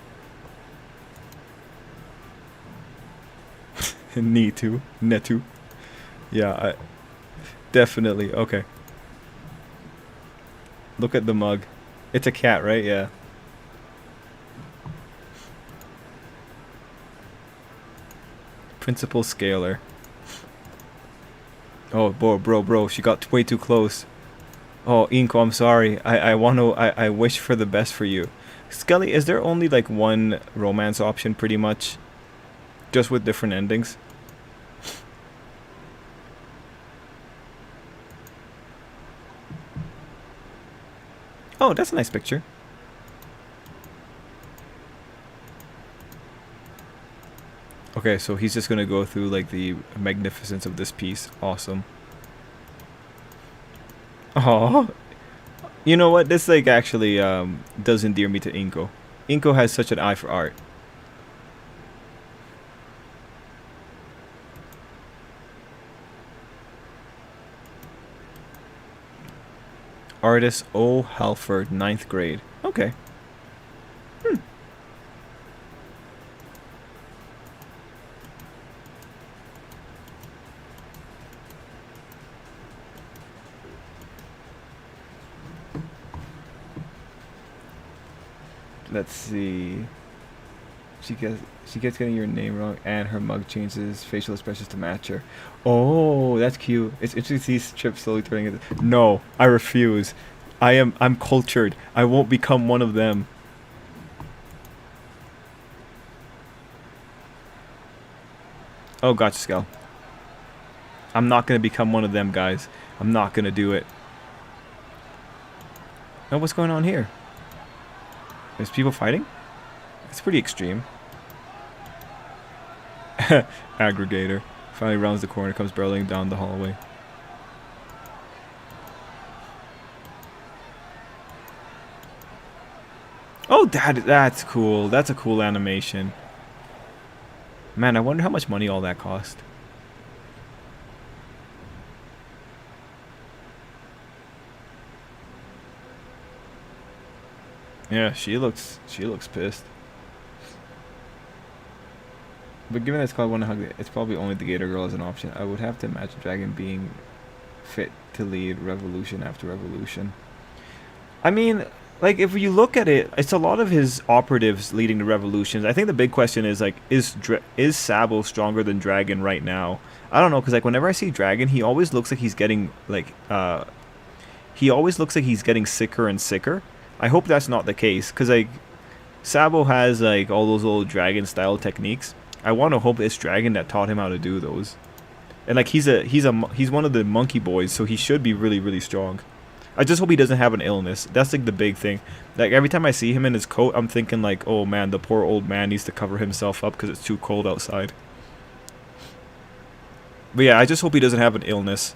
Nitu. Netu. Yeah, definitely. Okay. Look at the mug. It's a cat, right? Yeah. Principal Scaler. Oh, bro, she got way too close. Oh, Inko, I'm sorry. I wish for the best for you. Skelly, is there only like one romance option pretty much? Just with different endings? Oh, that's a nice picture. Okay, so he's just gonna go through like the magnificence of this piece. Awesome. Oh, you know what? This like actually does endear me to Inko. Inko has such an eye for art. Artist O. Halford, 9th grade. Okay. Let's see. She gets getting your name wrong, and her mug changes facial expressions to match her. Oh, that's cute. It's interesting to see Trip slowly turning it. No, I refuse. I'm cultured. I won't become one of them. Oh, gotcha, Skull. I'm not gonna become one of them, guys. I'm not gonna do it. Oh, what's going on here? There's people fighting? It's pretty extreme. Aggregator. Finally rounds the corner, comes barreling down the hallway. Oh, that's cool. That's a cool animation. Man, I wonder how much money all that cost. Yeah, she looks pissed. But given that it's called One Hug, it's probably only the Gator Girl as an option. I would have to imagine Dragon being fit to lead revolution after revolution. I mean, like, if you look at it, it's a lot of his operatives leading the revolutions. I think the big question is, like, is Sabo stronger than Dragon right now? I don't know, because, like, whenever I see Dragon, he always looks like he's getting, like, he always looks like he's getting sicker and sicker. I hope that's not the case, because, like, Sabo has, like, all those old Dragon-style techniques. I want to hope it's Dragon that taught him how to do those. And, like, he's one of the monkey boys, so he should be really, really strong. I just hope he doesn't have an illness. That's like the big thing. Like every time I see him in his coat, I'm thinking like, oh man, the poor old man needs to cover himself up because it's too cold outside. But yeah, I just hope he doesn't have an illness.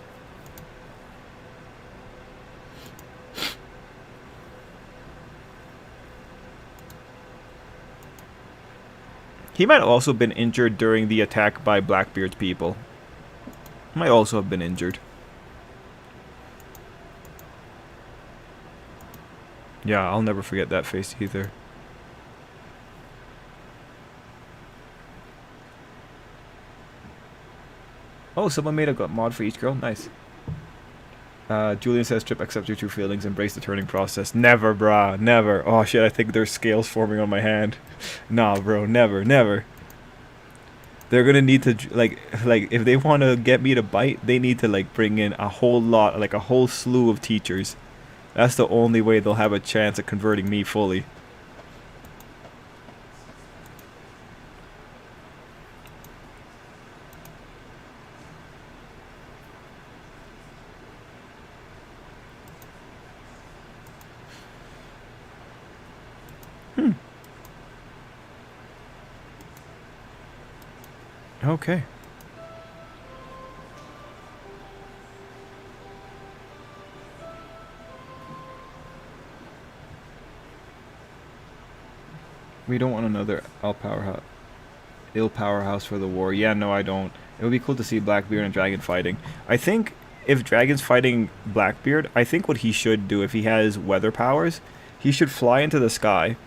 He might have also been injured during the attack by Blackbeard's people. Might also have been injured. Yeah, I'll never forget that face either. Oh, someone made a mod for each girl? Nice. Julian says, Trip, accept your true feelings, embrace the turning process. Never, brah, never. Oh shit, I think there's scales forming on my hand. Nah, bro, never, never. They're gonna need to, like, if they want to get me to bite, they need to, like, bring in a whole lot, like, a whole slew of teachers. That's the only way they'll have a chance at converting me fully. Okay. We don't want another ill powerhouse for the war. Yeah, no, I don't. It would be cool to see Blackbeard and Dragon fighting. I think if Dragon's fighting Blackbeard, I think what he should do, if he has weather powers, he should fly into the sky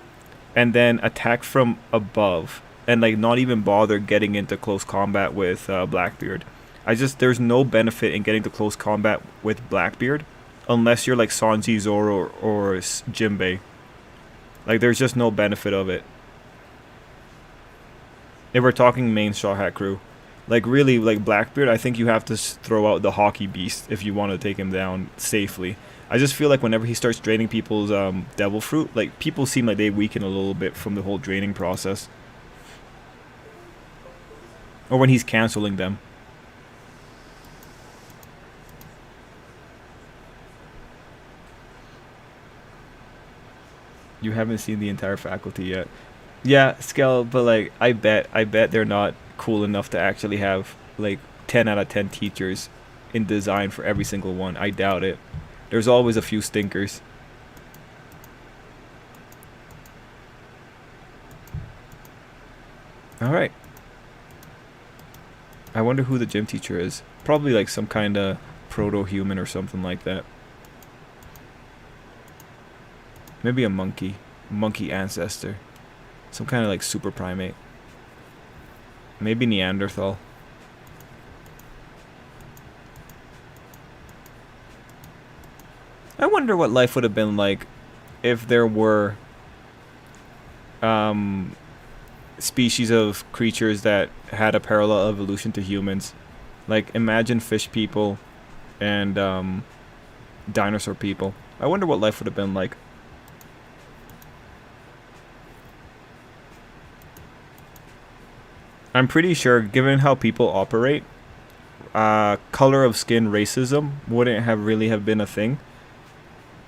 and then attack from above and like not even bother getting into close combat with Blackbeard. There's no benefit in getting to close combat with Blackbeard unless you're like Sanji, Zoro, or Jinbei. Like there's just no benefit of it. If we're talking main Straw Hat crew, like really, like Blackbeard, I think you have to throw out the Hockey Beast if you want to take him down safely. I just feel like whenever he starts draining people's Devil Fruit, like people seem like they weaken a little bit from the whole draining process. Or when he's canceling them. You haven't seen the entire faculty yet. Yeah, Skell, but like I bet they're not cool enough to actually have like 10 out of 10 teachers in design for every single one. I doubt it. There's always a few stinkers. Alright. I wonder who the gym teacher is. Probably like some kind of proto-human or something like that. Maybe a monkey. Monkey ancestor. Some kind of like super primate. Maybe Neanderthal. I wonder what life would have been like if there were species of creatures that had a parallel evolution to humans. Like imagine fish people and dinosaur people. I wonder what life would have been like. I'm pretty sure, given how people operate, color of skin racism wouldn't have really have been a thing.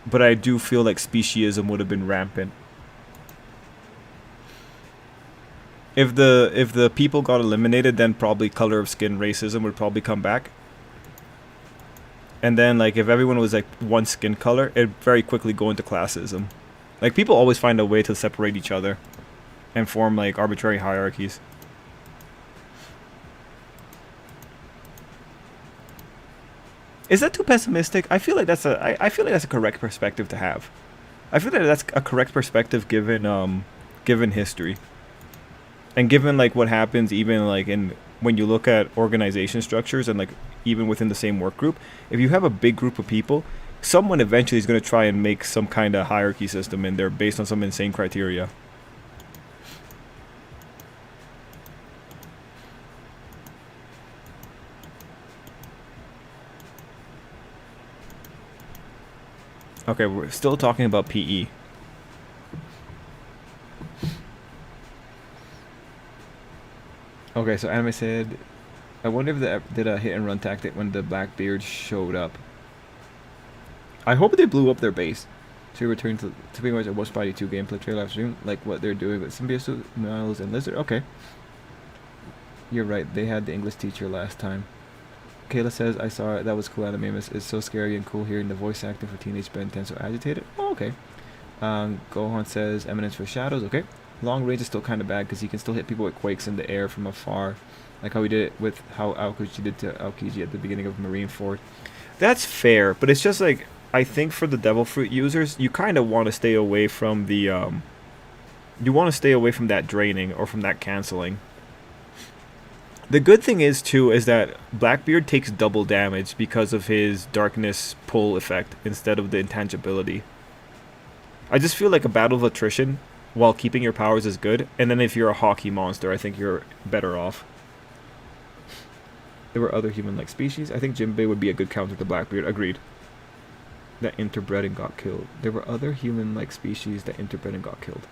But I do feel like speciesism would have been rampant. If the people got eliminated, then probably color of skin racism would probably come back. And then like if everyone was like one skin color, it'd very quickly go into classism. Like people always find a way to separate each other and form like arbitrary hierarchies. Is that too pessimistic? I feel like that's a correct perspective to have. I feel like that's a correct perspective given history. And given like what happens even like in when you look at organization structures and like even within the same work group, if you have a big group of people, someone eventually is going to try and make some kind of hierarchy system in there based on some insane criteria. Okay, we're still talking about PE. Okay, so Anime said, I wonder if they did a hit and run tactic when the Blackbeard showed up. I hope they blew up their base. To return to pretty much a Watch Party 2 gameplay trailer live stream, like what they're doing with Symbiote, Miles, and Lizard. Okay. You're right, they had the English teacher last time. Kayla says, I saw it, that was cool anime. It's so scary and cool hearing the voice acting for Teenage Ben 10 so agitated. Oh, okay. Gohan says, Eminence for Shadows, okay. Long range is still kind of bad because he can still hit people with quakes in the air from afar. Like how he did it with how Aokiji did to Aokiji at the beginning of Marineford. That's fair, but it's just like, I think for the Devil Fruit users, you kind of want to stay away from the, you want to stay away from that draining or from that canceling. The good thing is, too, is that Blackbeard takes double damage because of his darkness pull effect instead of the intangibility. I just feel like a battle of attrition while keeping your powers is good, and then if you're a hockey monster, I think you're better off. There were other human-like species. I think Jinbei would be a good counter to Blackbeard. Agreed. That interbred and got killed. There were other human-like species that interbred and got killed.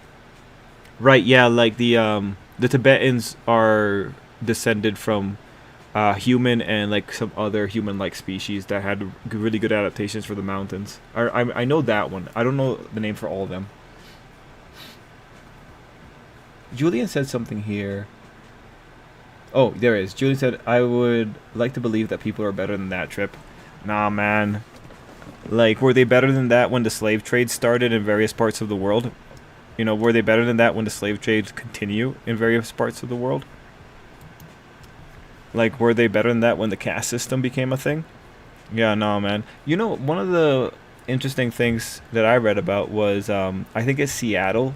Right, yeah, like the Tibetans are descended from human and like some other human-like species that had really good adaptations for the mountains. I know that one. I don't know the name for all of them. Julian said something here. Oh, there is. Julian said, I would like to believe that people are better than that, Trip. Nah, man. Like, were they better than that when the slave trade started in various parts of the world? You know, were they better than that when the slave trades continue in various parts of the world? Like, were they better than that when the caste system became a thing? Yeah, no, man. You know, one of the interesting things that I read about was, I think it's Seattle.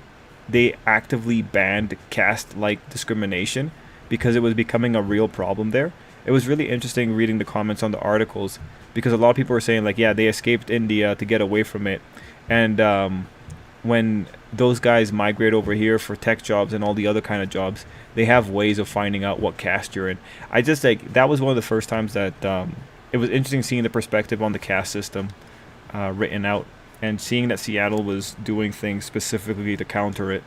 They actively banned caste-like discrimination because it was becoming a real problem there. It was really interesting reading the comments on the articles because a lot of people were saying, like, yeah, they escaped India to get away from it. And when those guys migrate over here for tech jobs and all the other kind of jobs, they have ways of finding out what caste you're in. I just, like, that was one of the first times that it was interesting seeing the perspective on the caste system written out and seeing that Seattle was doing things specifically to counter it.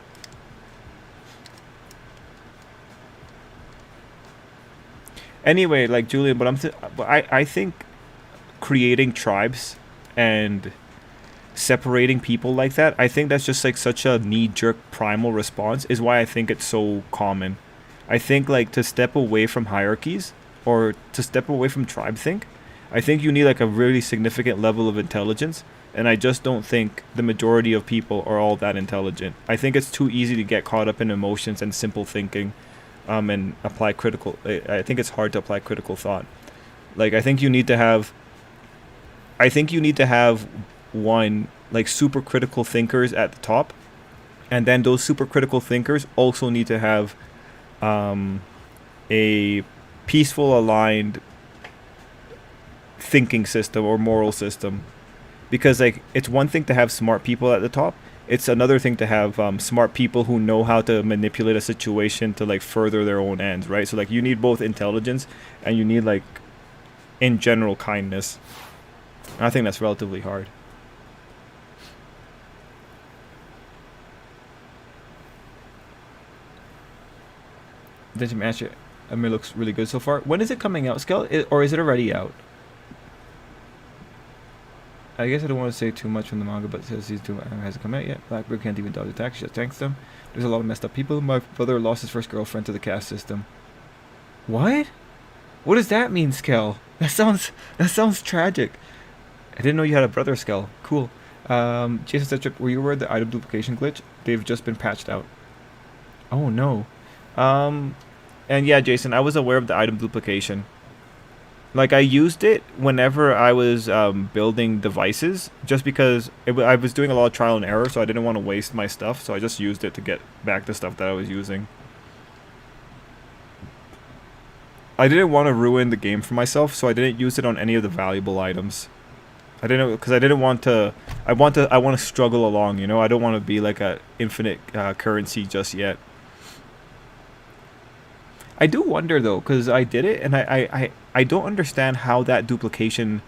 Anyway, like, Julian, but I think creating tribes and separating people like that, I think that's just like such a knee-jerk primal response is why I think it's so common. I think, like, to step away from hierarchies or to step away from tribe think, I think you need like a really significant level of intelligence, and I just don't think the majority of people are all that intelligent. I think it's too easy to get caught up in emotions and simple thinking, and apply critical. I think it's hard to apply critical thought. Like, I think you need to have one, like, super critical thinkers at the top, and then those super critical thinkers also need to have a peaceful, aligned thinking system or moral system. Because, like, it's one thing to have smart people at the top, it's another thing to have smart people who know how to manipulate a situation to, like, further their own ends, right? So, like, you need both intelligence and you need, like, in general, kindness. And I think that's relatively hard. Did you match it? I mean, it looks really good so far. When is it coming out, Skell? Or is it already out? I guess I don't want to say too much from the manga, but since these two hasn't come out yet, Blackbird can't even dodge attacks, she just tanks them. There's a lot of messed up people. My brother lost his first girlfriend to the caste system. What? What does that mean, Skell? That sounds tragic. I didn't know you had a brother, Skell. Cool. Jason said, Trip, were you aware of the item duplication glitch? They've just been patched out. Oh no. And yeah, Jason, I was aware of the item duplication. Like, I used it whenever I was building devices, just because I was doing a lot of trial and error, so I didn't want to waste my stuff, so I just used it to get back the stuff that I was using. I didn't want to ruin the game for myself, so I didn't use it on any of the valuable items. I didn't, because I didn't want to. I want to struggle along, you know. I don't want to be like a infinite currency just yet. I do wonder though, because I did it, and I don't understand how that duplication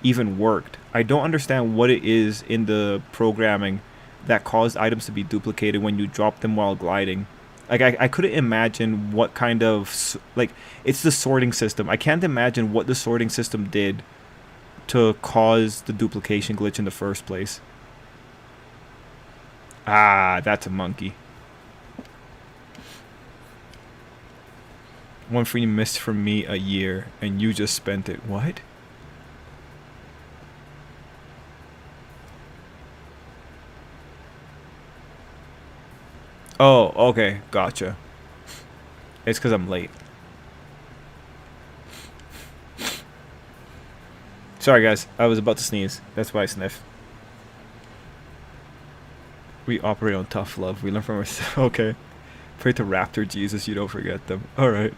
even worked. I don't understand what it is in the programming that caused items to be duplicated when you drop them while gliding. Like, I couldn't imagine what kind of, like, it's the sorting system. I can't imagine what the sorting system did to cause the duplication glitch in the first place. Ah, that's a monkey. One free missed from me a year, and you just spent it. What? Oh, okay, gotcha. It's because I'm late. Sorry, guys. I was about to sneeze. That's why I sniffed. We operate on tough love. We learn from ourselves. Okay. Pray to Raptor Jesus, you don't forget them. Alright.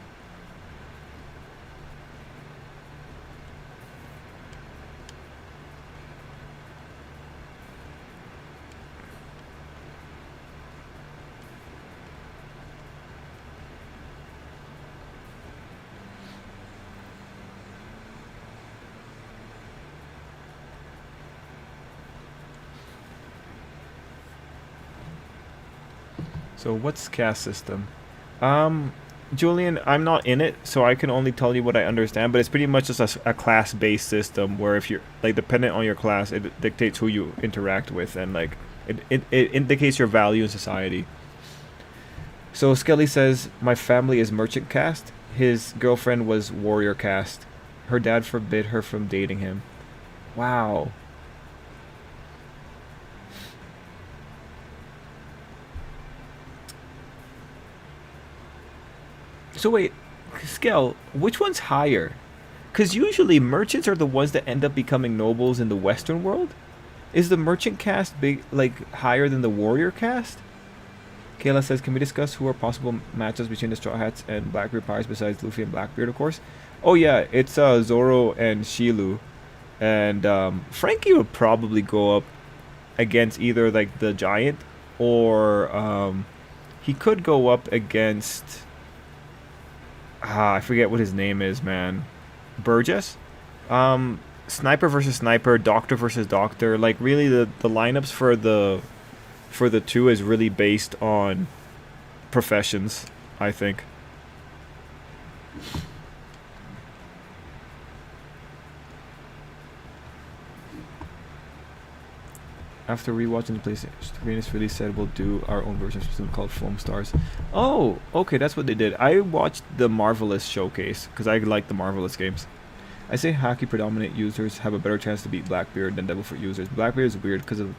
So what's caste system? Julian, I'm not in it, so I can only tell you what I understand, but it's pretty much just a class-based system where if you're, like, dependent on your class, it dictates who you interact with, and, like, it indicates your value in society. So Skelly says, my family is merchant caste. His girlfriend was warrior caste. Her dad forbid her from dating him. Wow. So wait, Skell, which one's higher? Because usually merchants are the ones that end up becoming nobles in the Western world. Is the merchant caste big, like higher than the warrior caste? Kayla says, can we discuss who are possible matchups between the Straw Hats and Blackbeard Pirates besides Luffy and Blackbeard, of course? Oh yeah, it's Zoro and Shilu. And Frankie would probably go up against either like the Giant or he could go up against... I forget what his name is, man. Burgess? Sniper versus Sniper, Doctor versus Doctor. Like really the lineups for the two is really based on professions, I think. After rewatching the PlayStation, Venus really said we'll do our own version of something called Foam Stars. Oh, okay, that's what they did. I watched the Marvelous showcase because I like the Marvelous games. I say hockey predominant users have a better chance to beat Blackbeard than Devilfoot users. Blackbeard is weird because of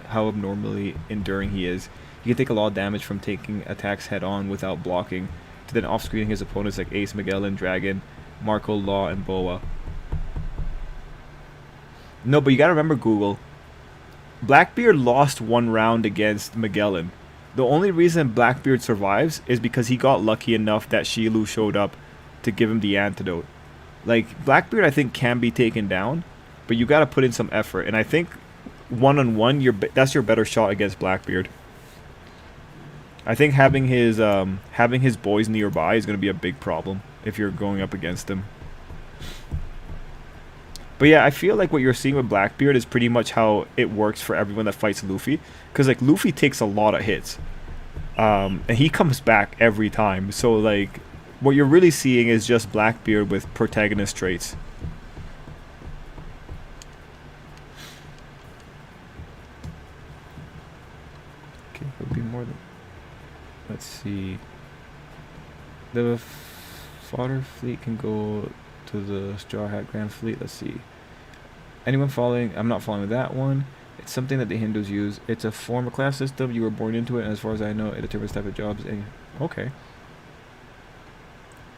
how abnormally enduring he is. He can take a lot of damage from taking attacks head on without blocking, to then off-screening his opponents like Ace, Magellan, Dragon, Marco, Law, and Boa. No, but you gotta remember, Google. Blackbeard lost one round against Magellan. The only reason Blackbeard survives is because he got lucky enough that Shilu showed up to give him the antidote. Like, Blackbeard I think can be taken down, but you gotta put in some effort. And I think one-on-one, that's your better shot against Blackbeard. I think having his boys nearby is gonna be a big problem if you're going up against him. But yeah, I feel like what you're seeing with Blackbeard is pretty much how it works for everyone that fights Luffy. Because, like, Luffy takes a lot of hits. And he comes back every time. So, like, what you're really seeing is just Blackbeard with protagonist traits. Okay, it would be more than... Let's see. The fodder fleet can go to the Straw Hat Grand Fleet. Let's see. Anyone following? I'm not following that one. It's something that the Hindus use. It's a form of class system. You were born into it, and as far as I know, it determines type of jobs. Okay.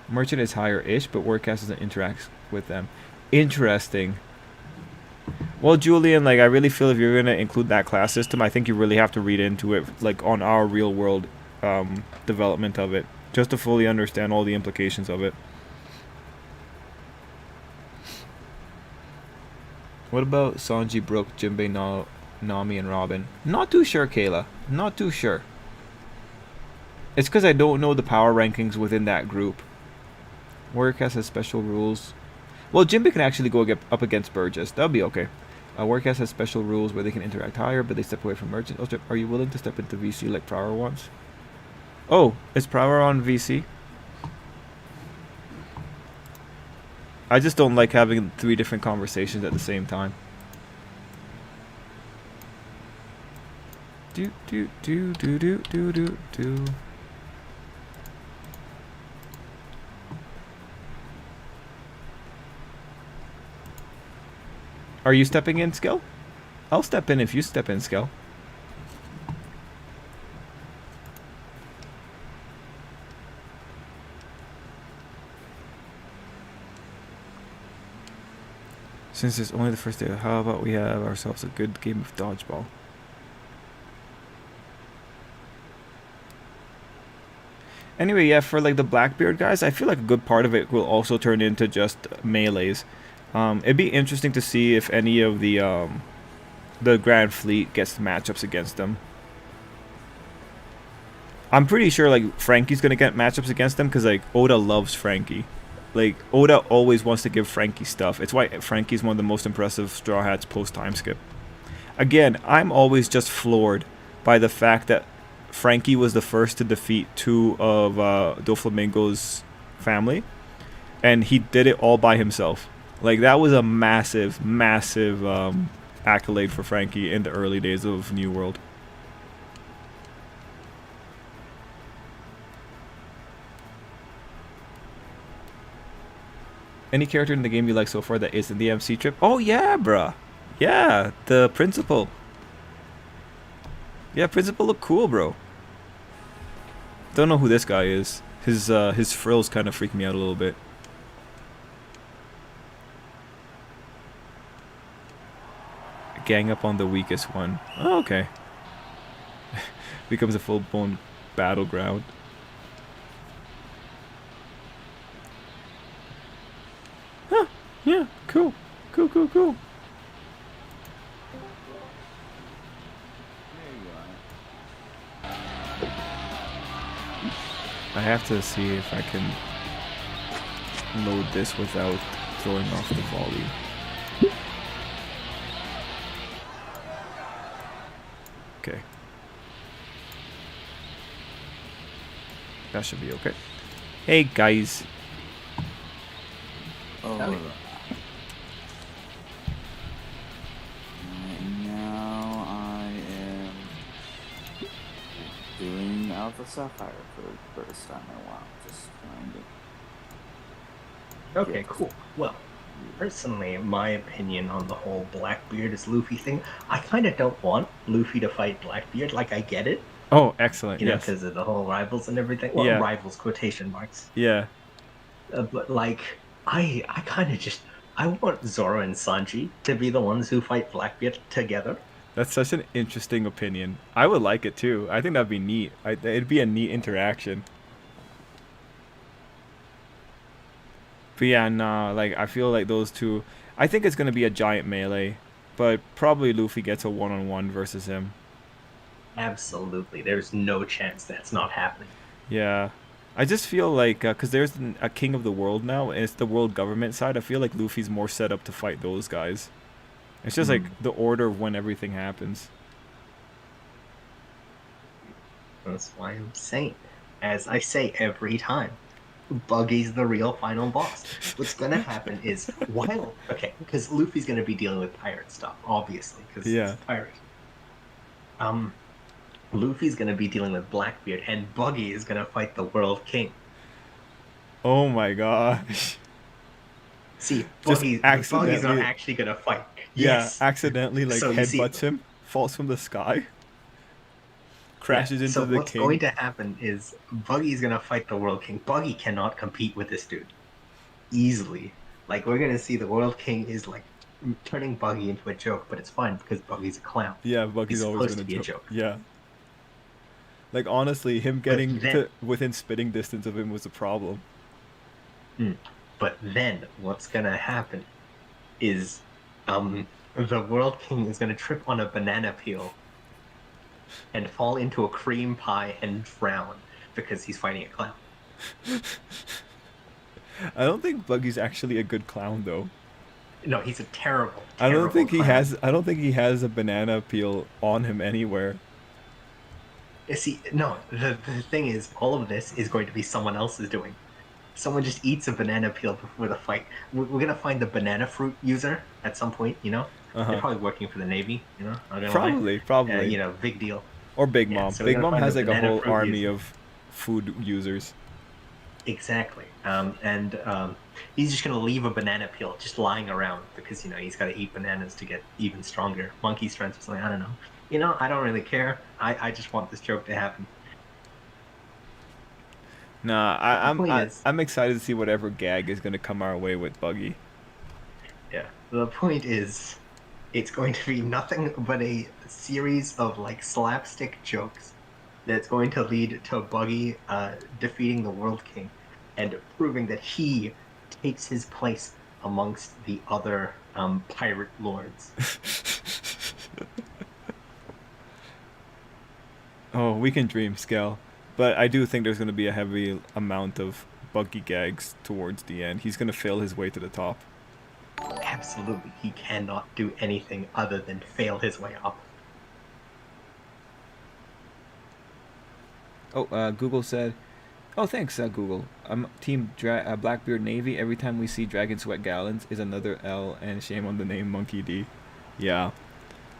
Merchant is higher-ish, but Warcast doesn't interact with them. Interesting. Well, Julian, like, I really feel if you're going to include that class system, I think you really have to read into it, like, on our real-world development of it, just to fully understand all the implications of it. What about Sanji, Brook, Jinbei, Nami, and Robin? Not too sure, Kayla. Not too sure. It's because I don't know the power rankings within that group. Warcast has special rules. Well, Jinbei can actually go up against Burgess. That'll be okay. Warcast has special rules where they can interact higher, but they step away from merchants. Are you willing to step into VC like Prower wants? Oh, is Prower on VC? I just don't like having 3 different conversations at the same time. Do do do do do do do do. Are you stepping in, Skill? I'll step in if you step in, Skill. Since it's only the first day, how about we have ourselves a good game of dodgeball? Anyway, yeah, for like the Blackbeard guys, I feel like a good part of it will also turn into just melees. It'd be interesting to see if any of the Grand Fleet gets matchups against them. I'm pretty sure like Frankie's gonna get matchups against them because like Oda loves Frankie. Like, Oda always wants to give Frankie stuff. It's why Frankie's one of the most impressive Straw Hats post-time skip. Again, I'm always just floored by the fact that Frankie was the first to defeat 2 of Doflamingo's family. And he did it all by himself. Like, that was a massive, massive accolade for Frankie in the early days of New World. Any character in the game you like so far that isn't the MC Trip? Oh yeah, bruh. Yeah, the principal. Yeah, principal look cool, bro. Don't know who this guy is. His frills kind of freak me out a little bit. Gang up on the weakest one. Oh, okay. Becomes a full-blown battleground. Huh. Yeah, cool. Cool. I have to see if I can load this without throwing off the volley. Okay. That should be okay. Hey guys. Oh, Howdy. right now I am doing Alpha Sapphire for the first time in a while. Just trying to. Okay, cool. Well, personally, my opinion on the whole Blackbeard is Luffy thing, I kind of don't want Luffy to fight Blackbeard. Like, I get it, Oh, excellent. you know, Yes. because of the whole rivals and everything. Well, Yeah. rivals, quotation marks. Yeah. But, like, I kind of just, I want Zoro and Sanji to be the ones who fight Blackbeard together. That's such an interesting opinion. I would like it too. I think that'd be neat. It'd be a neat interaction. But yeah, nah, like I feel like those two. I think it's gonna be a giant melee, but probably Luffy gets a one-on-one versus him. Absolutely. There's no chance that's not happening. Yeah, I just feel like because there's a king of the world now, and it's the world government side. I feel like Luffy's more set up to fight those guys. It's just like the order of when everything happens. That's why I'm saying, as I say every time, Buggy's the real final boss. What's gonna happen is because Luffy's gonna be dealing with pirate stuff, obviously, because Yeah. he's a pirate. Luffy's gonna be dealing with Blackbeard, and Buggy is gonna fight the World King. Oh my gosh. See, Just Buggy's accidentally- not actually gonna fight. Yeah, Yes. accidentally like So you see- headbutts him, falls from the sky, crashes into so the what's king. going to happen is Buggy's gonna fight the World King. Buggy cannot compete with this dude easily. Like, we're gonna see the World King is like turning Buggy into a joke, but it's fine because Buggy's a clown. Yeah, Buggy's He's always supposed gonna to be a joke. joke. Yeah. Like honestly, him getting then- to within spitting distance of him was a problem. But then what's gonna happen is the World King is gonna trip on a banana peel and fall into a cream pie and drown because he's fighting a clown. I don't think Buggy's actually a good clown though. No, he's a terrible. I don't think he clown. has. I don't think he has a banana peel on him anywhere. See, no, the thing is, all of this is going to be someone else's doing. Someone just eats a banana peel before the fight. We're going to find the banana fruit user at some point, you know? Uh-huh. They're probably working for the Navy, you know? Not gonna lie. Probably. You know, big deal. Or Big Yeah, Mom. so we're Big gonna Mom find has the like a banana whole fruit army user. of food users. Exactly. He's just going to leave a banana peel just lying around because, you know, he's got to eat bananas to get even stronger. Monkey strength or something, I don't know. You know, I don't really care. I just want this joke to happen. Nah, The point is- I'm excited to see whatever gag is gonna come our way with Buggy. Yeah. The point is, it's going to be nothing but a series of like slapstick jokes that's going to lead to Buggy defeating the World King and proving that he takes his place amongst the other pirate lords. Oh, we can dream, Scale. But I do think there's gonna be a heavy amount of Buggy gags towards the end. He's gonna fail his way to the top. Absolutely, he cannot do anything other than fail his way up. Oh, Google said, "Oh, thanks, Google. I'm Team Blackbeard Navy. Every time we see Dragon Sweat Gallons is another L, and shame on the name Monkey D." Yeah,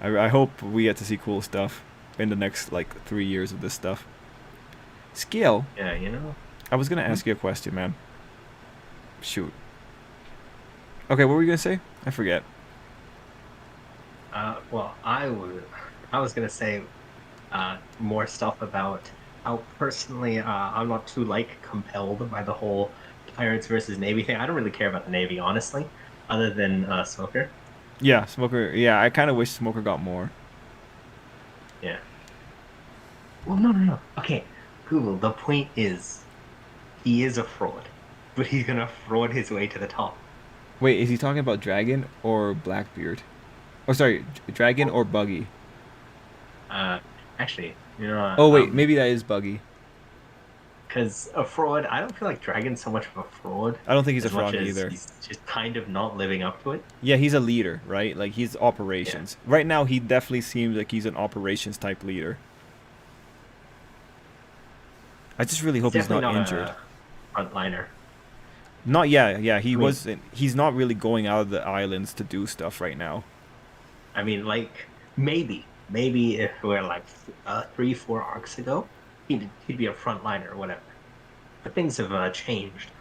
I hope we get to see cool stuff in the next like 3 years of this stuff. Scale, Yeah, you know. I was gonna ask you a question, man. Shoot. Okay, what were you gonna say? I forget. Well, I was gonna say more stuff about how personally I'm not too like compelled by the whole pirates versus navy thing. I don't really care about the navy, honestly, other than Smoker. Yeah, Smoker. Yeah, I kind of wish Smoker got more. Yeah. Well, no. Okay, Google. The point is, he is a fraud, but he's gonna fraud his way to the top. Wait, is he talking about Dragon or Blackbeard? Oh, sorry, Dragon or Buggy? Uh, Actually, Oh wait, maybe that is Buggy. because a fraud, I don't feel like Dragon's so much of a fraud I don't think he's a as much fraud as either. he's just kind of not living up to it. Yeah, he's a leader, right? Like he's Yeah, operations. Right now, he definitely seems like he's an operations type leader. I just really he's hope he's definitely not not injured. a frontliner. Not yeah, he I mean, wasn't. He's not really going out of the islands to do stuff right now. like maybe if we're like 3, 4 arcs ago, he'd be a frontliner or whatever. But things have changed.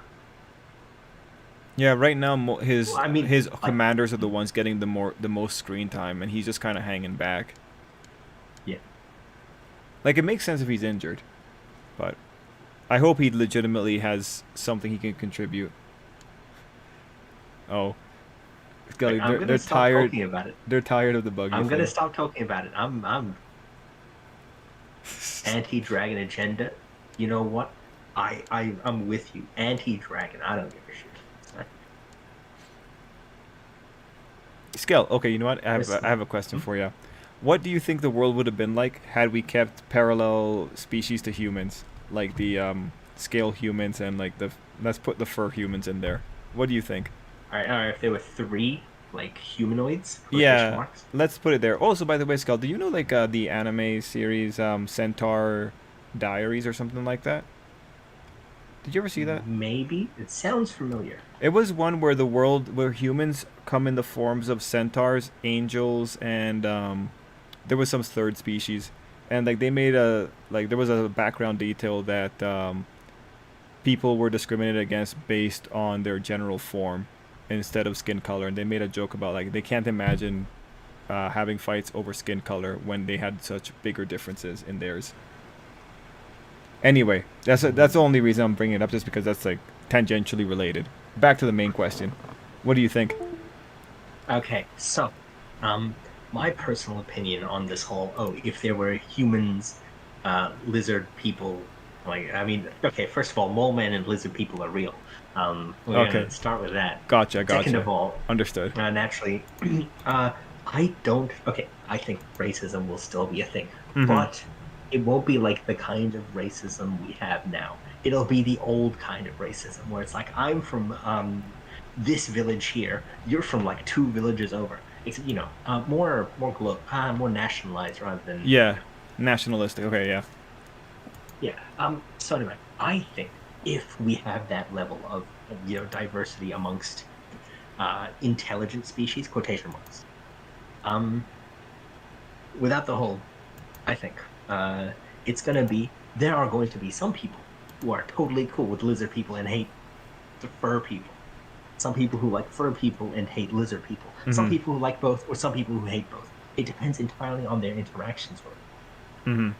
Yeah, right now Well, I mean, his like, commanders are the ones getting the most screen time, and he's just kind of hanging back. yeah, Like it makes sense if he's injured, but I hope he legitimately has something he can contribute. Oh, Scully, I'm they're gonna stop tired. talking about it. They're tired of the buggy I'm gonna thing. stop talking about it. I'm anti-dragon agenda. You know what? I'm with you. Anti-dragon. I don't give a shit. Skell, okay, you know what? Listen, I have a question for you. What do you think the world would have been like had we kept parallel species to humans, like the scale humans and like the let's put the fur humans in there. What do you think? all right. If there were three like humanoids, quotation Yeah, marks. let's put it there. Also, by the way, Skull, do you know like the anime series Centaur Diaries or something like that? Did you ever see that? Maybe it sounds familiar. It was one where where humans come in the forms of centaurs, angels, and there was some third species, and like they made a like there was a background detail that people were discriminated against based on their general form instead of skin color, and they made a joke about like they can't imagine having fights over skin color when they had such bigger differences in theirs. Anyway, that's the only reason I'm bringing it up, just because that's like tangentially related. Back to the main question. What do you think? Okay, so, um, my personal opinion on this whole, if there were humans, lizard people, okay, first of all, mole men and lizard people are real. We're Okay, gonna start with that. Second gotcha. of all, Understood. naturally, uh, I don't, okay, I think racism will still be a thing, Mhm. but it won't be like the kind of racism we have now. It'll be the old kind of racism where it's like, I'm from, this village here. You're from like 2 villages over. It's more nationalized rather than Yeah, nationalistic. Okay, yeah. yeah. So anyway, I think if we have that level of diversity amongst intelligent species, quotation marks, um, without the whole, I think it's gonna be there are going to be some people who are totally cool with lizard people and hate the fur people. Some people who like fur people and hate lizard people. Some Mhm. people who like both, or some people who hate both. It depends entirely on their interactions with it. Mhm.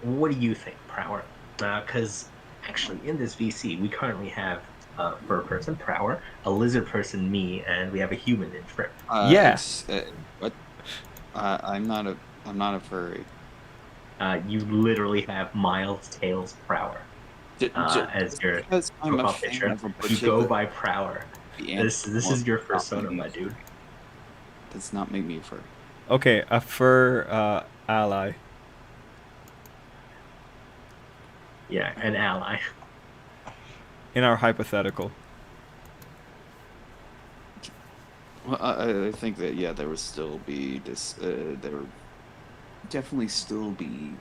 What do you think, Prower? Because actually, in this VC, we currently have a fur person, Prower, a lizard person, me, and we have a human in Trip. Yeah. What? I'm not a furry. You literally have Miles Tails Prower as Just your because I'm a profile fan picture. of a You bunch of go by Prower. the This is your anthropomorphic persona, my properties, dude. does not make me a furry. Okay, a fur ally. Yeah, an ally. In our hypothetical. Well, I think that yeah, there would still be this. There would definitely still be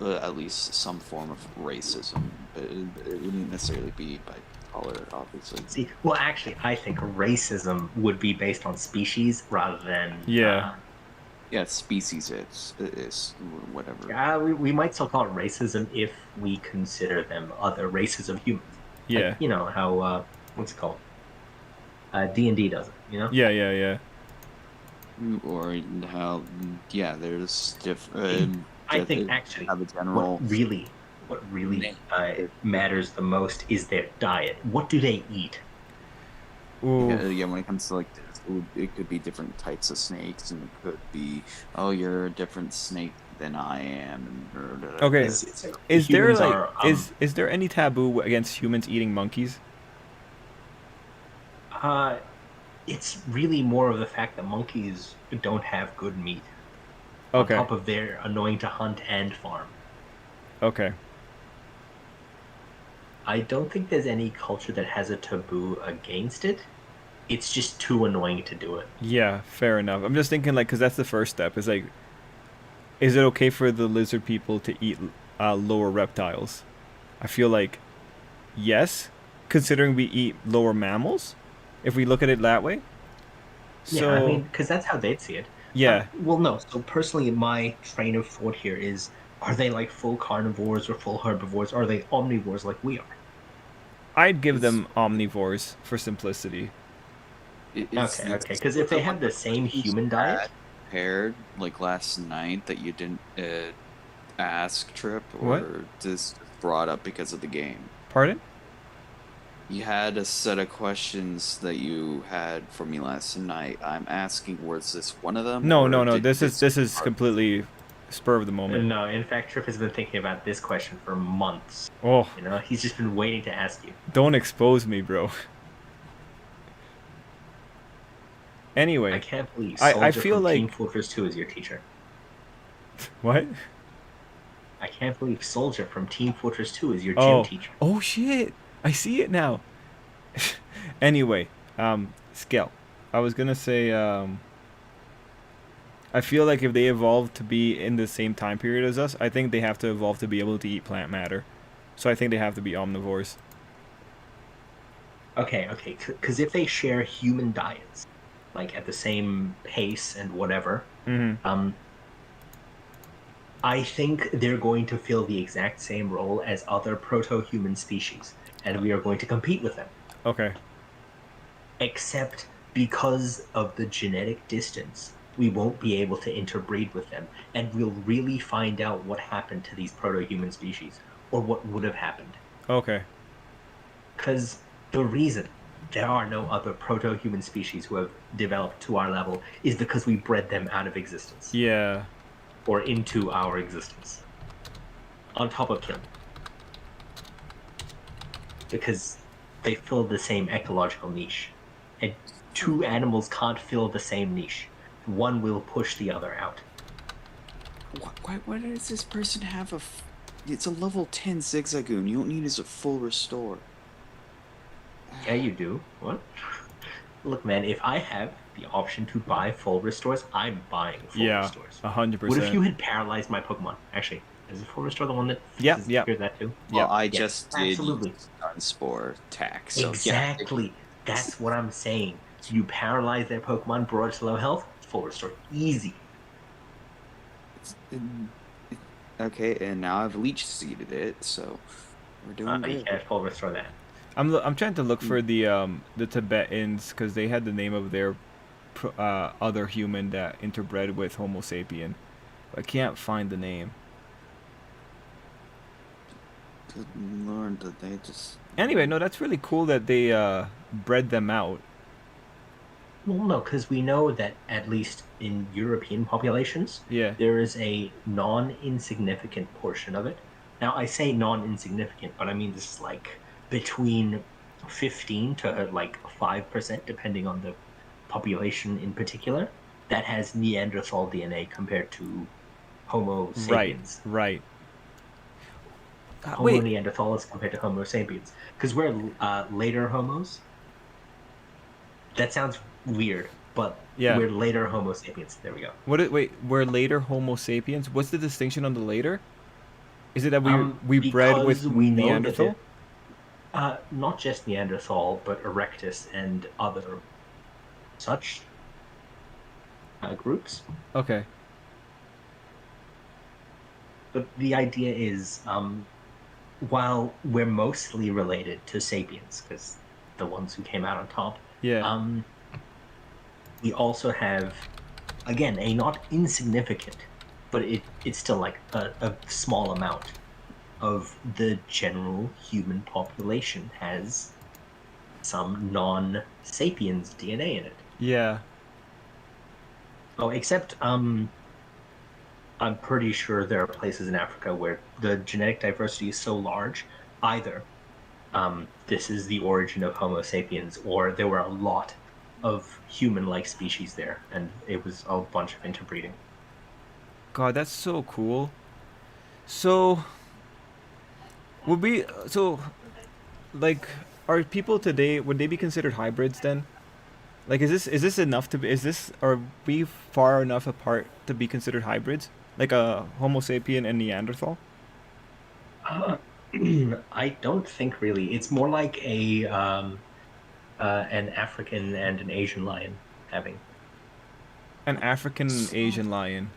at least some form of racism. It wouldn't necessarily be by color, obviously. See, well, actually, I think racism would be based on species rather than Yeah. Yeah, species is whatever. Yeah, we might still call it racism if we consider them other races of humans. Like, Yeah. you know, how, what's it called? D&D does it, you know? Yeah, yeah, yeah. Or how, yeah, there's I think actually have a what general really what really name. matters the most is their diet. What do they eat? Ooh. Yeah, when it comes to like this, it could be different types of snakes, and it could be, oh, you're a different snake than I am, and Okay. It's like Is there humans like are is there any taboo against humans eating monkeys? uh it's really more of the fact that monkeys don't have good meat on Okay. top of their annoying to hunt and farm. Okay. I don't think there's any culture that has a taboo against it. It's just too annoying to do it. Yeah, fair enough. I'm just thinking like cuz that's the first step. Is like is it okay for the lizard people to eat lower reptiles? I feel like yes, considering we eat lower mammals, if we look at it that way. Yeah, I So, mean, because that's how they'd see it. yeah, Well, no. So personally, my train of thought here is: are they like full carnivores or full herbivores? Are they omnivores like we are? I'd give it's them omnivores for simplicity. Okay. Because if sort they of like have the the same questions human you had diet, prepared like last night that you didn't ask Trip, What? or just brought up because of the game. Pardon? You had a set of questions that you had for me last night. I'm asking, was this one of them, No, or no, no. did this This is part? completely spur of the moment. no. In fact, Trip has been thinking about this question for months. Oh, You know, he's just been waiting to ask you. don't expose me, bro. I Anyway, can't believe I Soldier feel from Team like Fortress 2 is your teacher. what? I can't believe Soldier from Team Fortress 2 is your gym Oh, teacher. oh shit! I see it now. Anyway, Skell. I was gonna say, I feel like if they evolve to be in the same time period as us, I think they have to evolve to be able to eat plant matter. So I think they have to be omnivores. Okay. Because if they share human diets, like at the same pace and whatever, Mm-hmm. um, I think they're going to fill the exact same role as other proto-human species, and we are going to compete with them. Okay. Except because of the genetic distance, we won't be able to interbreed with them, and we'll really find out what happened to these proto-human species, or what would have happened. Okay. Because the reason there are no other proto-human species who have developed to our level is because we bred them out of existence, Yeah. or into our existence, on top of killing. Because they fill the same ecological niche. And two animals can't fill the same niche. One will push the other out. Why does this person have a? It's a level 10 Zigzagoon. You don't need as a full restore. Yeah, you do. What? Look, man, if I have the option to buy full restores, I'm buying full Yeah. restores. 100%. What if you had paralyzed my Pokemon? Actually, is the full restore the one that Yep. Yep. figures that too? Well, Yep. I Yeah, just did absolutely. Spore attack, so Exactly. That's what I'm saying. You paralyze their Pokemon, brought it to low health, full restore. Easy. yeah. Okay, and now I've leech seeded it, so we're doing You good. can't full restore that. I'm trying to look for the Tibetans because they had the name of their other human that interbred with Homo sapien. I can't find the name. Good lord, did they just? Anyway, no, that's really cool that they bred them out. Well, no, because we know that at least in European populations, Yeah. there is a non-insignificant portion of it. Now, I say non-insignificant, but I mean this is like between 15 to like 5%, depending on the population in particular, that has Neanderthal DNA compared to Homo sapiens. Right. Homo Wait. neanderthalis compared to Homo sapiens. Because we're later Homos. That sounds weird, but Yeah. we're later Homo sapiens. There we go. Wait, we're later Homo sapiens. What's the distinction on the later? Is it that we bred Because with we know that Neanderthal? not just Neanderthal, but Erectus and other such groups. Okay. but the idea is, while we're mostly related to sapiens, because the ones who came out on top, Yeah. we also have, again, a not insignificant, but it's still like a small amount of the general human population has some non-sapiens DNA in it. Yeah. Oh, except I'm pretty sure there are places in Africa where the genetic diversity is so large, either this is the origin of Homo sapiens, or there were a lot of human-like species there, and it was a bunch of interbreeding. God, that's so cool. So, would we so like are people today would they be considered hybrids then? Like is this enough to be is this are we far enough apart to be considered hybrids? Like a Homo sapien and Neanderthal? Uh, I don't think really. It's more like a an African and an Asian lion having An African Asian lion.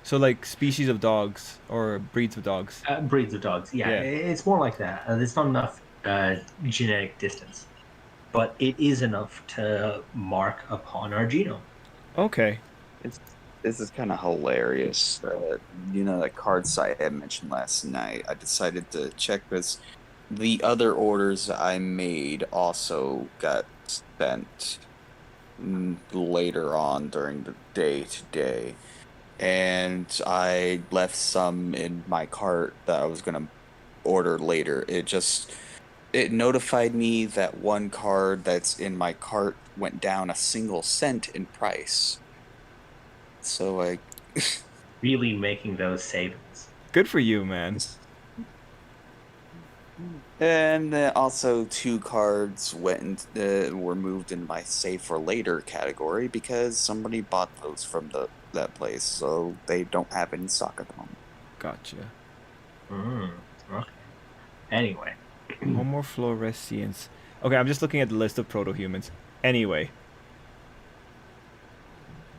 So like species of dogs or breeds of dogs. breeds of dogs. Yeah, Yeah. it's more like that. There's not enough genetic distance, but it is enough to mark upon our genome. Okay. It's this is kind of hilarious. That card site I mentioned last night. I decided to check this. The other orders I made also got sent later on during the day today, and I left some in my cart that I was gonna order later. It notified me that one card that's in my cart went down a single cent in price. So I Really making those savings. Good for you, man. and also two cards were moved in my save for later category because somebody bought those from that place, so they don't have any stock at the moment. Gotcha. Okay. Anyway, Homo floresiens. Okay, I'm just looking at the list of proto-humans. Anyway.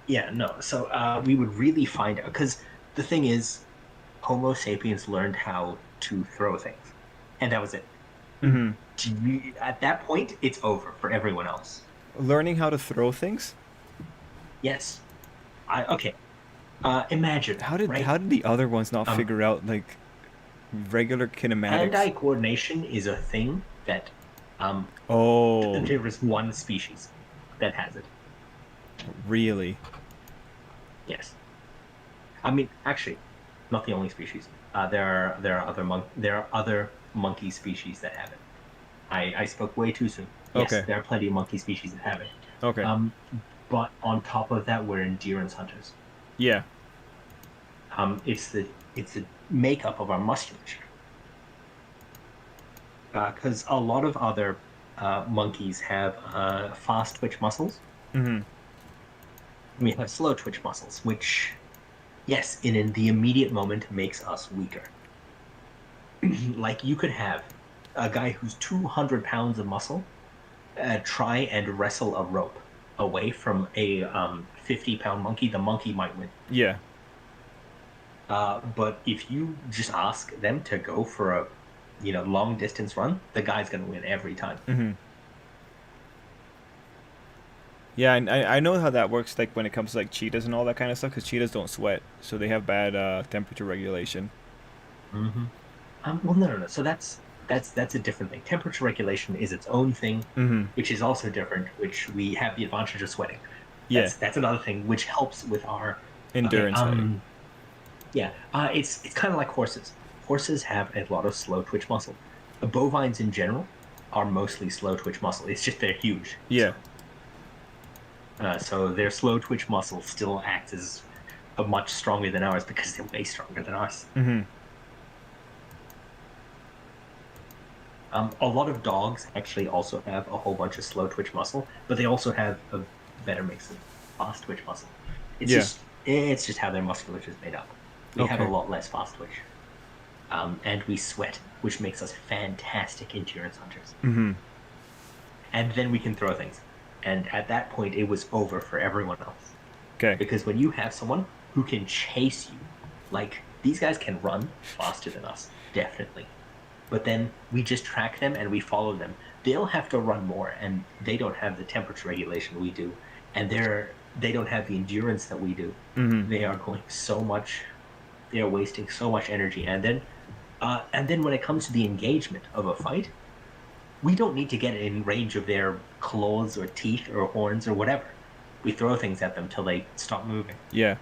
yeah, no. So we would really find out because the thing is, Homo sapiens learned how to throw things, and that was it. Mhm. At that point, it's over for everyone else. Learning how to throw things? Yes. Okay. Imagine, How did right? how did the other ones not Um, figure out like regular kinematics? Hand-eye coordination is a thing that Oh, there is one species that has it. really? Yes. I mean, actually, not the only species. There are other monkey species that have it. I spoke way too soon. Yes, Okay. there are plenty of monkey species that have it. Okay. But on top of that, we're endurance hunters. Yeah. It's the makeup of our musculature. Because a lot of other monkeys have fast twitch muscles. Mhm. We have slow twitch muscles, which, yes, in the immediate moment makes us weaker. Like you could have a guy who's 200 pounds of muscle try and wrestle a rope away from a 50-pound monkey. The monkey might win. Yeah. But if you just ask them to go for a long distance run, the guy's gonna win every time. Mhm. Yeah, and I know how that works. Like when it comes to like cheetahs and all that kind of stuff, because cheetahs don't sweat, so they have bad temperature regulation. Mm-hmm. Well, no. So that's a different thing. Temperature regulation is its own thing, Mhm. which is also different. Which we have the advantage of sweating. Yeah. That's another thing which helps with our Endurance. Yeah, it's kind of like horses. Horses have a lot of slow twitch muscle. Bovines in general are mostly slow twitch muscle. It's just they're huge. Yeah. So their slow twitch muscle still acts as much stronger than ours because they're way stronger than us. Mhm. A lot of dogs actually also have a whole bunch of slow twitch muscle, but they also have a better mix of fast twitch muscle. Yeah. It's just how their musculature is made up. We have a Okay. lot less fast twitch, and we sweat, which makes us fantastic endurance hunters. Mhm. And then we can throw things, and at that point, it was over for everyone else. Okay. Because when you have someone who can chase you like These guys can run faster than us, definitely. But then we just track them and we follow them. They'll have to run more, and they don't have the temperature regulation we do, and they don't have the endurance that we do. Mm-hmm. They are going so much. They are wasting so much energy, and then when it comes to the engagement of a fight, we don't need to get in range of their claws or teeth or horns or whatever. We throw things at them till they stop moving. Yeah.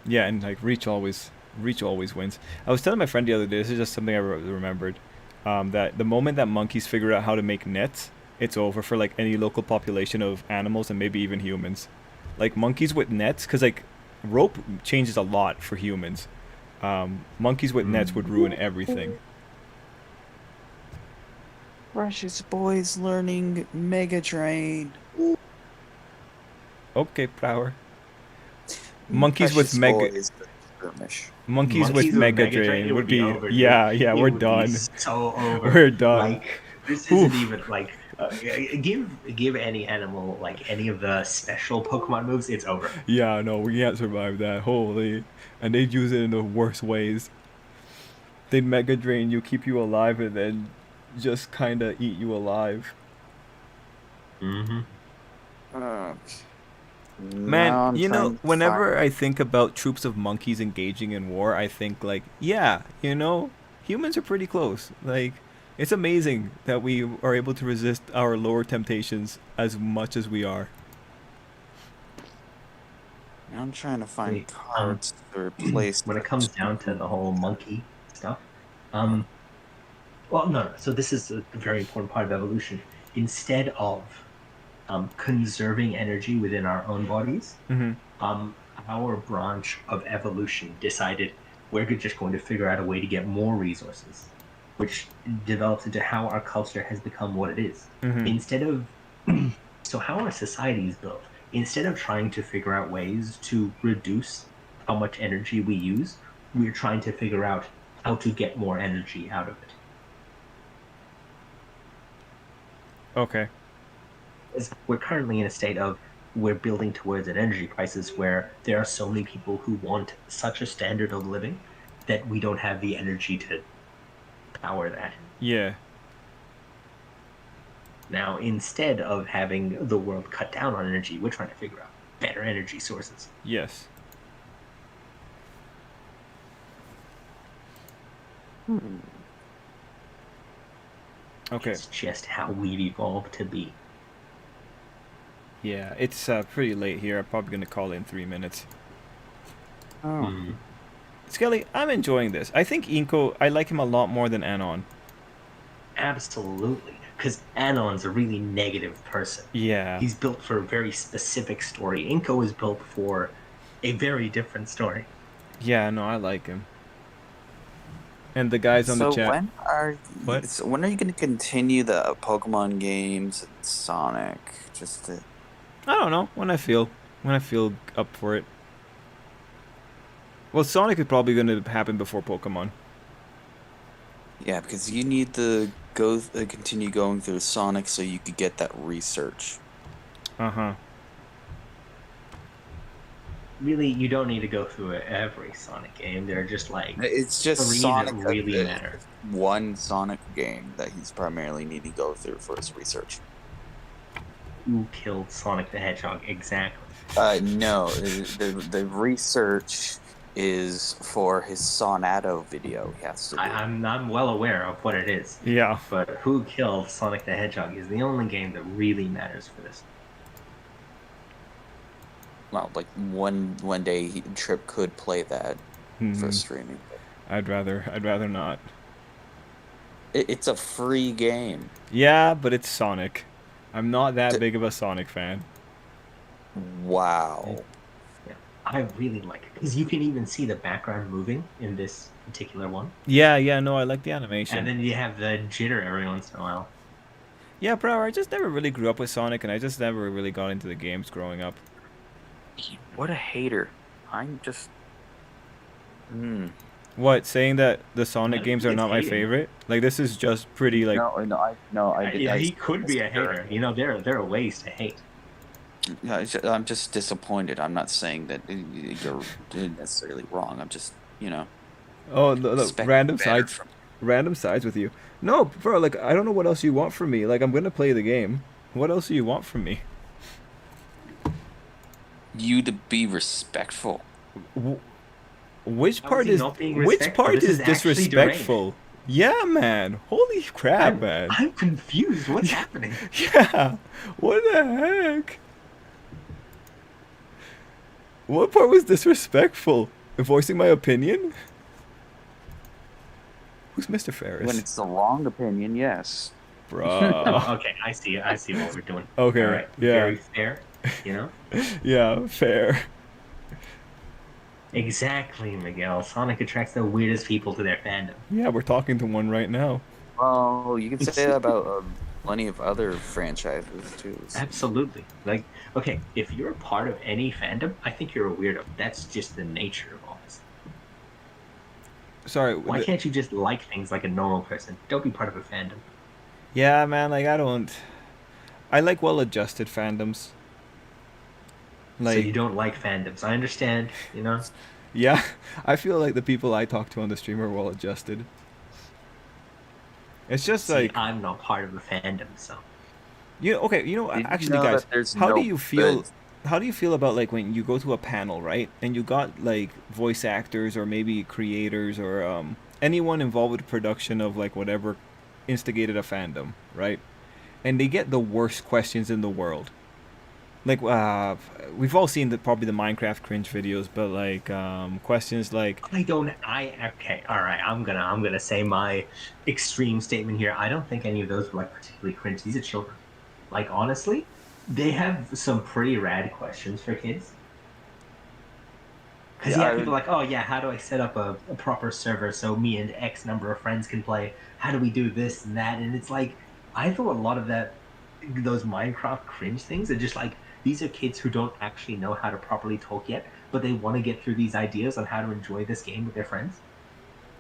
Yeah, and like reach always wins. I was telling my friend the other day. This is just something I remembered. That the moment that monkeys figure out how to make nets, it's over for like any local population of animals and maybe even humans. Like monkeys with nets, because like rope changes a lot for humans. Monkeys with nets would ruin everything. Precious boys learning Mega Drain. Okay, Power. Monkeys with Mega Monkeys with Mega Mega Drain, Drain it would would be be over, dude. yeah, It we're would be done. so over. We're done. Like this Oof. isn't even like give any animal like any of the special Pokemon moves, it's over. Yeah, no, we can't survive that. Holy. And they'd use it in the worst ways. They'd Mega Drain you, keep you alive, and then just kind of eat you alive. Mm-hmm. Man, you know, whenever I think about troops of monkeys engaging in war, I think like, yeah, you know, humans are pretty close. Like, it's amazing that we are able to resist our lower temptations as much as we are. I'm trying to find Wait, cards to replace. When it comes down to the whole monkey stuff, well, no. So this is a very important part of evolution. Instead of conserving energy within our own bodies, our branch of evolution decided we're just going to figure out a way to get more resources, which develops into how our culture has become what it is. Instead of so how our society is built, instead of trying to figure out ways to reduce how much energy we use, we're trying to figure out how to get more energy out of it. Okay. We're currently in a state of we're building towards an energy crisis where there are so many people who want such a standard of living that we don't have the energy to power that. Yeah. Now, instead of having the world cut down on energy, we're trying to figure out better energy sources. Yes. Okay. It's just how we've evolved to be. Yeah, it's pretty late here. I'm probably gonna call in 3 minutes. Skelly, I'm enjoying this. I think Inko, I like him a lot more than Anon. Absolutely. Because Anon's a really negative person. Yeah. He's built for a very specific story. Inko is built for a very different story. Yeah, no, I like him. And the guys on the chat. When are What? So when are you going to continue the Pokemon games and Sonic? Just to... I don't know. When I feel up for it. Well, Sonic is probably going to happen before Pokemon. Yeah, because you need to continue going through Sonic so you could get that research. Really, you don't need to go through every Sonic game. They're just like It's just three Sonic that really matter. One Sonic game that he's primarily need to go through for his research. Who killed Sonic the Hedgehog exactly? No, the research is for his Sonato video. He has to do. I'm well aware of what it is. Yeah. But who killed Sonic the Hedgehog is the only game that really matters for this. Well, like one day Trip could play that for streaming. I'd rather not. It's a free game. Yeah, but it's Sonic. I'm not that big of a Sonic fan. Wow. Yeah, I really like it because you can even see the background moving in this particular one. Yeah, no, I like the animation. And then you have the jitter every once in a while. Yeah, bro, I just never really grew up with Sonic, and I just never really got into the games growing up. What a hater. I'm just... What, saying that the Sonic games are It's not my hating. favorite? Like, this is just pretty, like... No, I Yeah, he could be a hater. You know, there are ways to hate. Yeah, I'm just disappointed. I'm not saying that you're necessarily wrong. I'm just, Oh, the expecting better from random sides with you. No, bro. Like I don't know what else you want from me. Like I'm gonna play the game. What else do you want from me? you to be respectful. W- which How is part he is not being which respectful? part This is is actually deranged. disrespectful? Yeah, man. Holy crap, man. I'm confused. What's happening? Yeah. What the heck? What part was disrespectful? Voicing my opinion? Who's Mr. When Ferris? it's the wrong opinion, yes. Bruh. Oh, okay. I see. I see what we're doing. All Okay, right. yeah. Very fair. You know. Yeah, fair. Exactly, Miguel. Sonic attracts the weirdest people to their fandom. Yeah, we're talking to one right now. Well, you can say that about plenty of other franchises too. Absolutely. Like, okay, if you're a part of any fandom, I think you're a weirdo. That's just the nature of all this. Sorry. Why can't you just like things like a normal person? Don't be part of a fandom. Yeah, man, like I don't. I like well-adjusted fandoms. So Like, you don't like fandoms. I understand, you know? yeah, I feel like the people I talk to on the stream are well-adjusted. It's just See, like, I'm not part of a fandom, so. okay, Did you actually, know guys, that there's how do no you good? feel? How do you feel about like when you go to a panel, right? And you got like voice actors or maybe creators or anyone involved with the production of like whatever instigated a fandom, right? And they get the worst questions in the world. Like we've all seen probably the Minecraft cringe videos, but like questions like, Okay, all right. I'm gonna say my extreme statement here. I don't think any of those were like particularly cringe. These are children. Like honestly, they have some pretty rad questions for kids. Because Yeah, yeah, people are like, oh yeah, how do I set up a proper server so me and X number of friends can play? How do we do this and that? And it's like, I thought a lot of those Minecraft cringe things are just like, these are kids who don't actually know how to properly talk yet, but they want to get through these ideas on how to enjoy this game with their friends.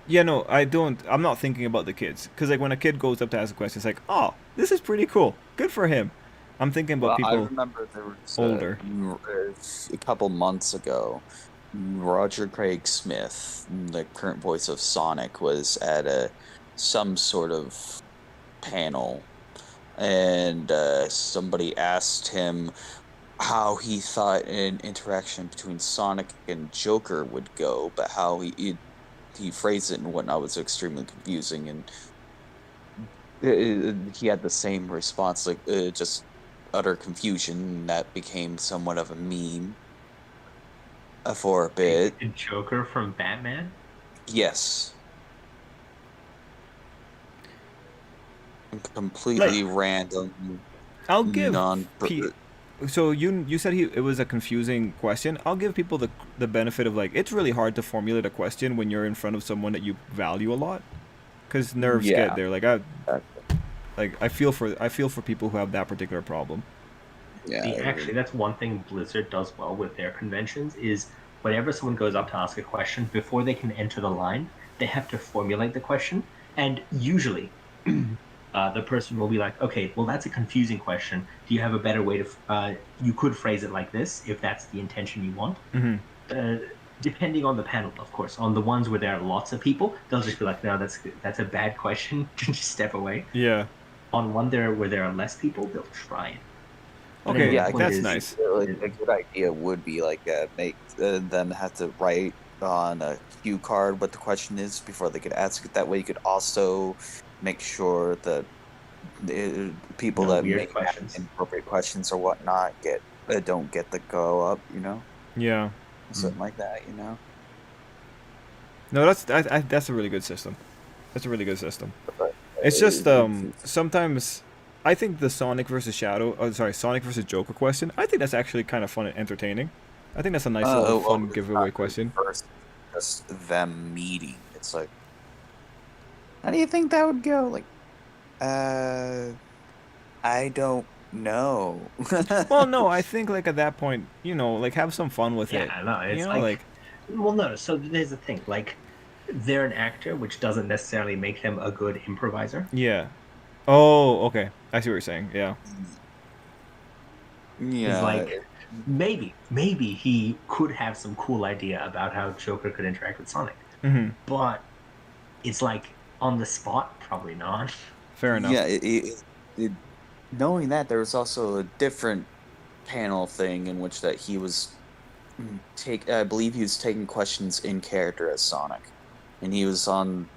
yeah, no, I don't. I'm not thinking about the kids, because like when a kid goes up to ask a question, it's like, oh, this is pretty cool, good for him. I'm thinking about well, I people remember there was older. a couple months ago, Roger Craig Smith, the current voice of Sonic, was at some sort of panel, and somebody asked him how he thought an interaction between Sonic and Joker would go, but how he phrased it and whatnot was extremely confusing, and he had the same response, like just utter confusion. That became somewhat of a meme for a bit. Like Joker from Batman. Yes, Like, completely random, I'll give non. so you said it was a confusing question. I'll give people the benefit of like it's really hard to formulate a question when you're in front of someone that you value a lot, because nerves get Yeah. there. I feel for people who have that particular problem. See, Yeah. actually, that's one thing Blizzard does well with their conventions is whenever someone goes up to ask a question, before they can enter the line, they have to formulate the question. And usually, the person will be like, okay, well, that's a confusing question. Do you have a better way to, you could phrase it like this if that's the intention you want. Hmm. Uh, Depending on the panel, of course. On the ones where there are lots of people, they'll just be like, no, that's a bad question. Just step away. Yeah. On one where there are less people, they'll try it. But Okay, anyway, Yeah, the I point that's guess nice. like a good idea would be like make them have to write on a cue card what the question is before they could ask it. That way, you could also make sure that the people no that weird make questions. inappropriate questions or whatnot don't get the go up, Yeah. something like that, No, that's a really good system. That's a really good system. But It's just it's- sometimes I think the Sonic versus Joker question. I think that's actually kind of fun and entertaining. I think that's a nice little well, fun it's giveaway not really question. first just them meeting. It's like, how do you think that would go? Like, I don't know. Well, no, I think like at that point, like have some fun with it. Yeah, no, it's Like well, no. So there's the thing, like, they're an actor, which doesn't necessarily make them a good improviser. yeah. Oh, okay. I see what you're saying. Yeah. Yeah. Is like maybe he could have some cool idea about how Joker could interact with Sonic, Mm-hmm. but it's like on the spot, probably not. Fair enough. Yeah. Knowing that, there was also a different panel thing in which that he was I believe he was taking questions in character as Sonic, and he was on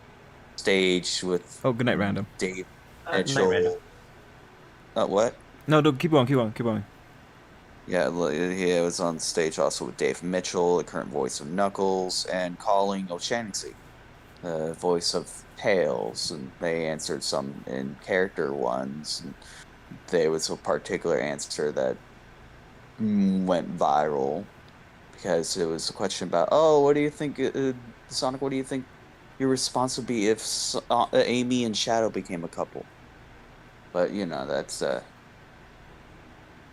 stage with Oh, good night, random. Dave Night Random. Mitchell. What? No, don't keep going, keep going, keep going. Yeah, he was on stage also with Dave Mitchell, the current voice of Knuckles, and Colin O'Shaughnessy, the voice of Tails, and they answered some in character ones. And there was a particular answer that went viral because it was a question about, oh, what do you think, Sonic? What do you think your response would be if Amy and Shadow became a couple? But that's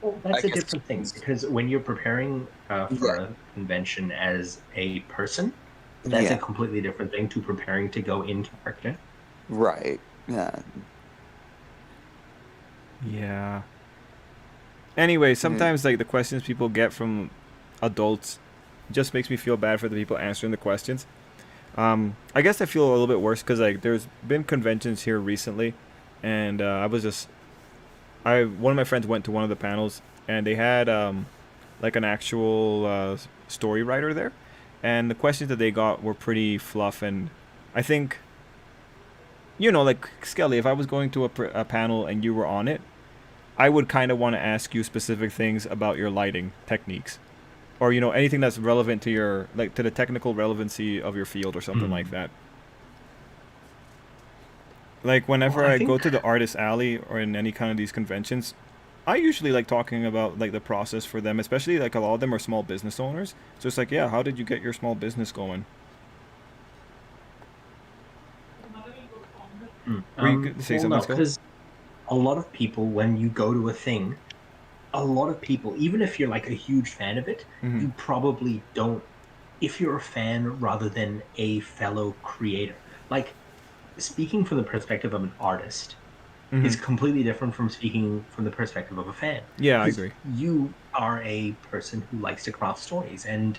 Well, that's I a guess different thing because when you're preparing for a convention as a person, that's a yeah, completely different thing to preparing to go in character. right, yeah. Yeah. Anyway, Mm. sometimes like the questions people get from adults just makes me feel bad for the people answering the questions. I guess I feel a little bit worse because like there's been conventions here recently, and one of my friends went to one of the panels, and they had like an actual story writer there, and the questions that they got were pretty fluff, and I think, like Skelly, if I was going to a panel and you were on it, I would kind of want to ask you specific things about your lighting techniques, or anything that's relevant to your to the technical relevancy of your field or something like that. Like whenever Well, I I go think- to the artist alley or in any kind of these conventions, I usually like talking about like the process for them, especially like a lot of them are small business owners. So it's like, yeah, how did you get your small business going? Were you gonna say something, Skull? because a lot of people, when you go to a thing, a lot of people, even if you're like a huge fan of it, Mhm. you probably don't. If you're a fan rather than a fellow creator, like speaking from the perspective of an artist Mhm. is completely different from speaking from the perspective of a fan. Yeah, I 'Cause agree. You are a person who likes to craft stories, and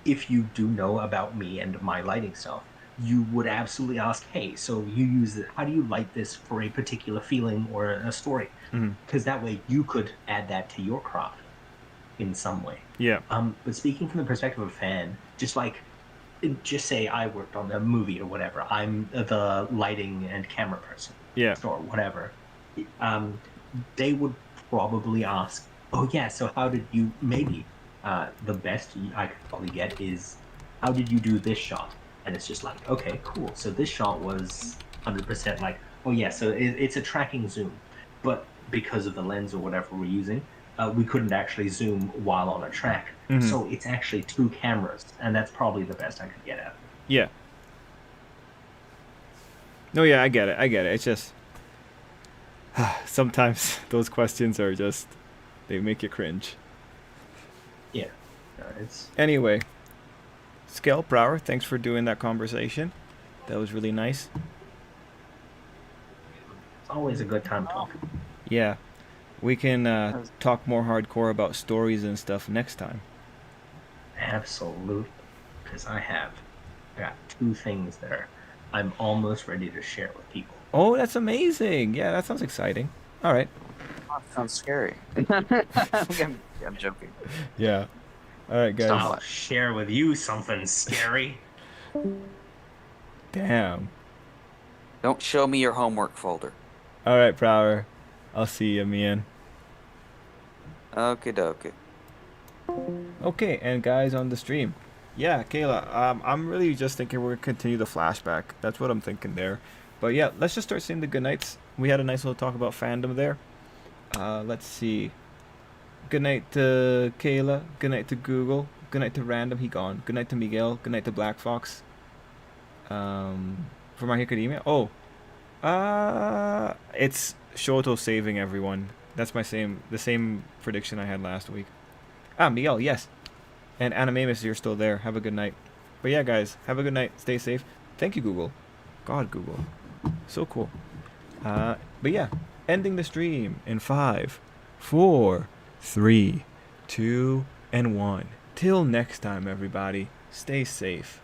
if you do know about me and my lighting stuff, you would absolutely ask, "Hey, so you use it? How do you light this for a particular feeling or a story?" Mhm. Because that way you could add that to your craft in some way. Yeah. But speaking from the perspective of a fan, just say I worked on the movie or whatever. I'm the lighting and camera person, Yeah. or whatever. Um, they would probably ask, "Oh yeah, so how did you?" Maybe the best I could probably get is, "How did you do this shot?" And it's just like, "Okay, cool. So this shot was 100% like, oh yeah, so it's a tracking zoom, but because of the lens or whatever we're using, we couldn't actually zoom while on a track. Mhm. So it's actually two cameras, and that's probably the best I could get at." Yeah. No, yeah, I get it. I get it. It's just sometimes those questions are just they make you cringe. Yeah, it's Anyway, Scale Brower, thanks for doing that conversation. That was really nice. always a good time talking. Yeah, we can talk more hardcore about stories and stuff next time. Absolutely, because I got two things that I'm almost ready to share with people. Oh, that's amazing. Yeah, that sounds exciting. All right. That sounds scary. I'm joking. Yeah. All right, guys. I'll share with you something scary. Damn. Don't show me your homework folder. All right, Brower. I'll see you, man. Okie dokie. Okay, and guys on the stream. Yeah, Kayla, I'm really just thinking we're going to continue the flashback. That's what I'm thinking there. But yeah, let's just start saying the goodnights. We had a nice little talk about fandom there. Let's see. Good night to Kayla. Good night to Google. Good night to Random. He gone. Good night to Miguel. Good night to Black Fox. From My Academia. Oh. It's Shoto saving everyone. That's the same prediction I had last week. Miguel, yes. And Animamus, you're still there. Have a good night. But yeah, guys, have a good night. Stay safe. Thank you, Google. God, Google. So cool. But yeah, ending the stream in 5, 4, 3, 2, and 1. Till next time, everybody, stay safe.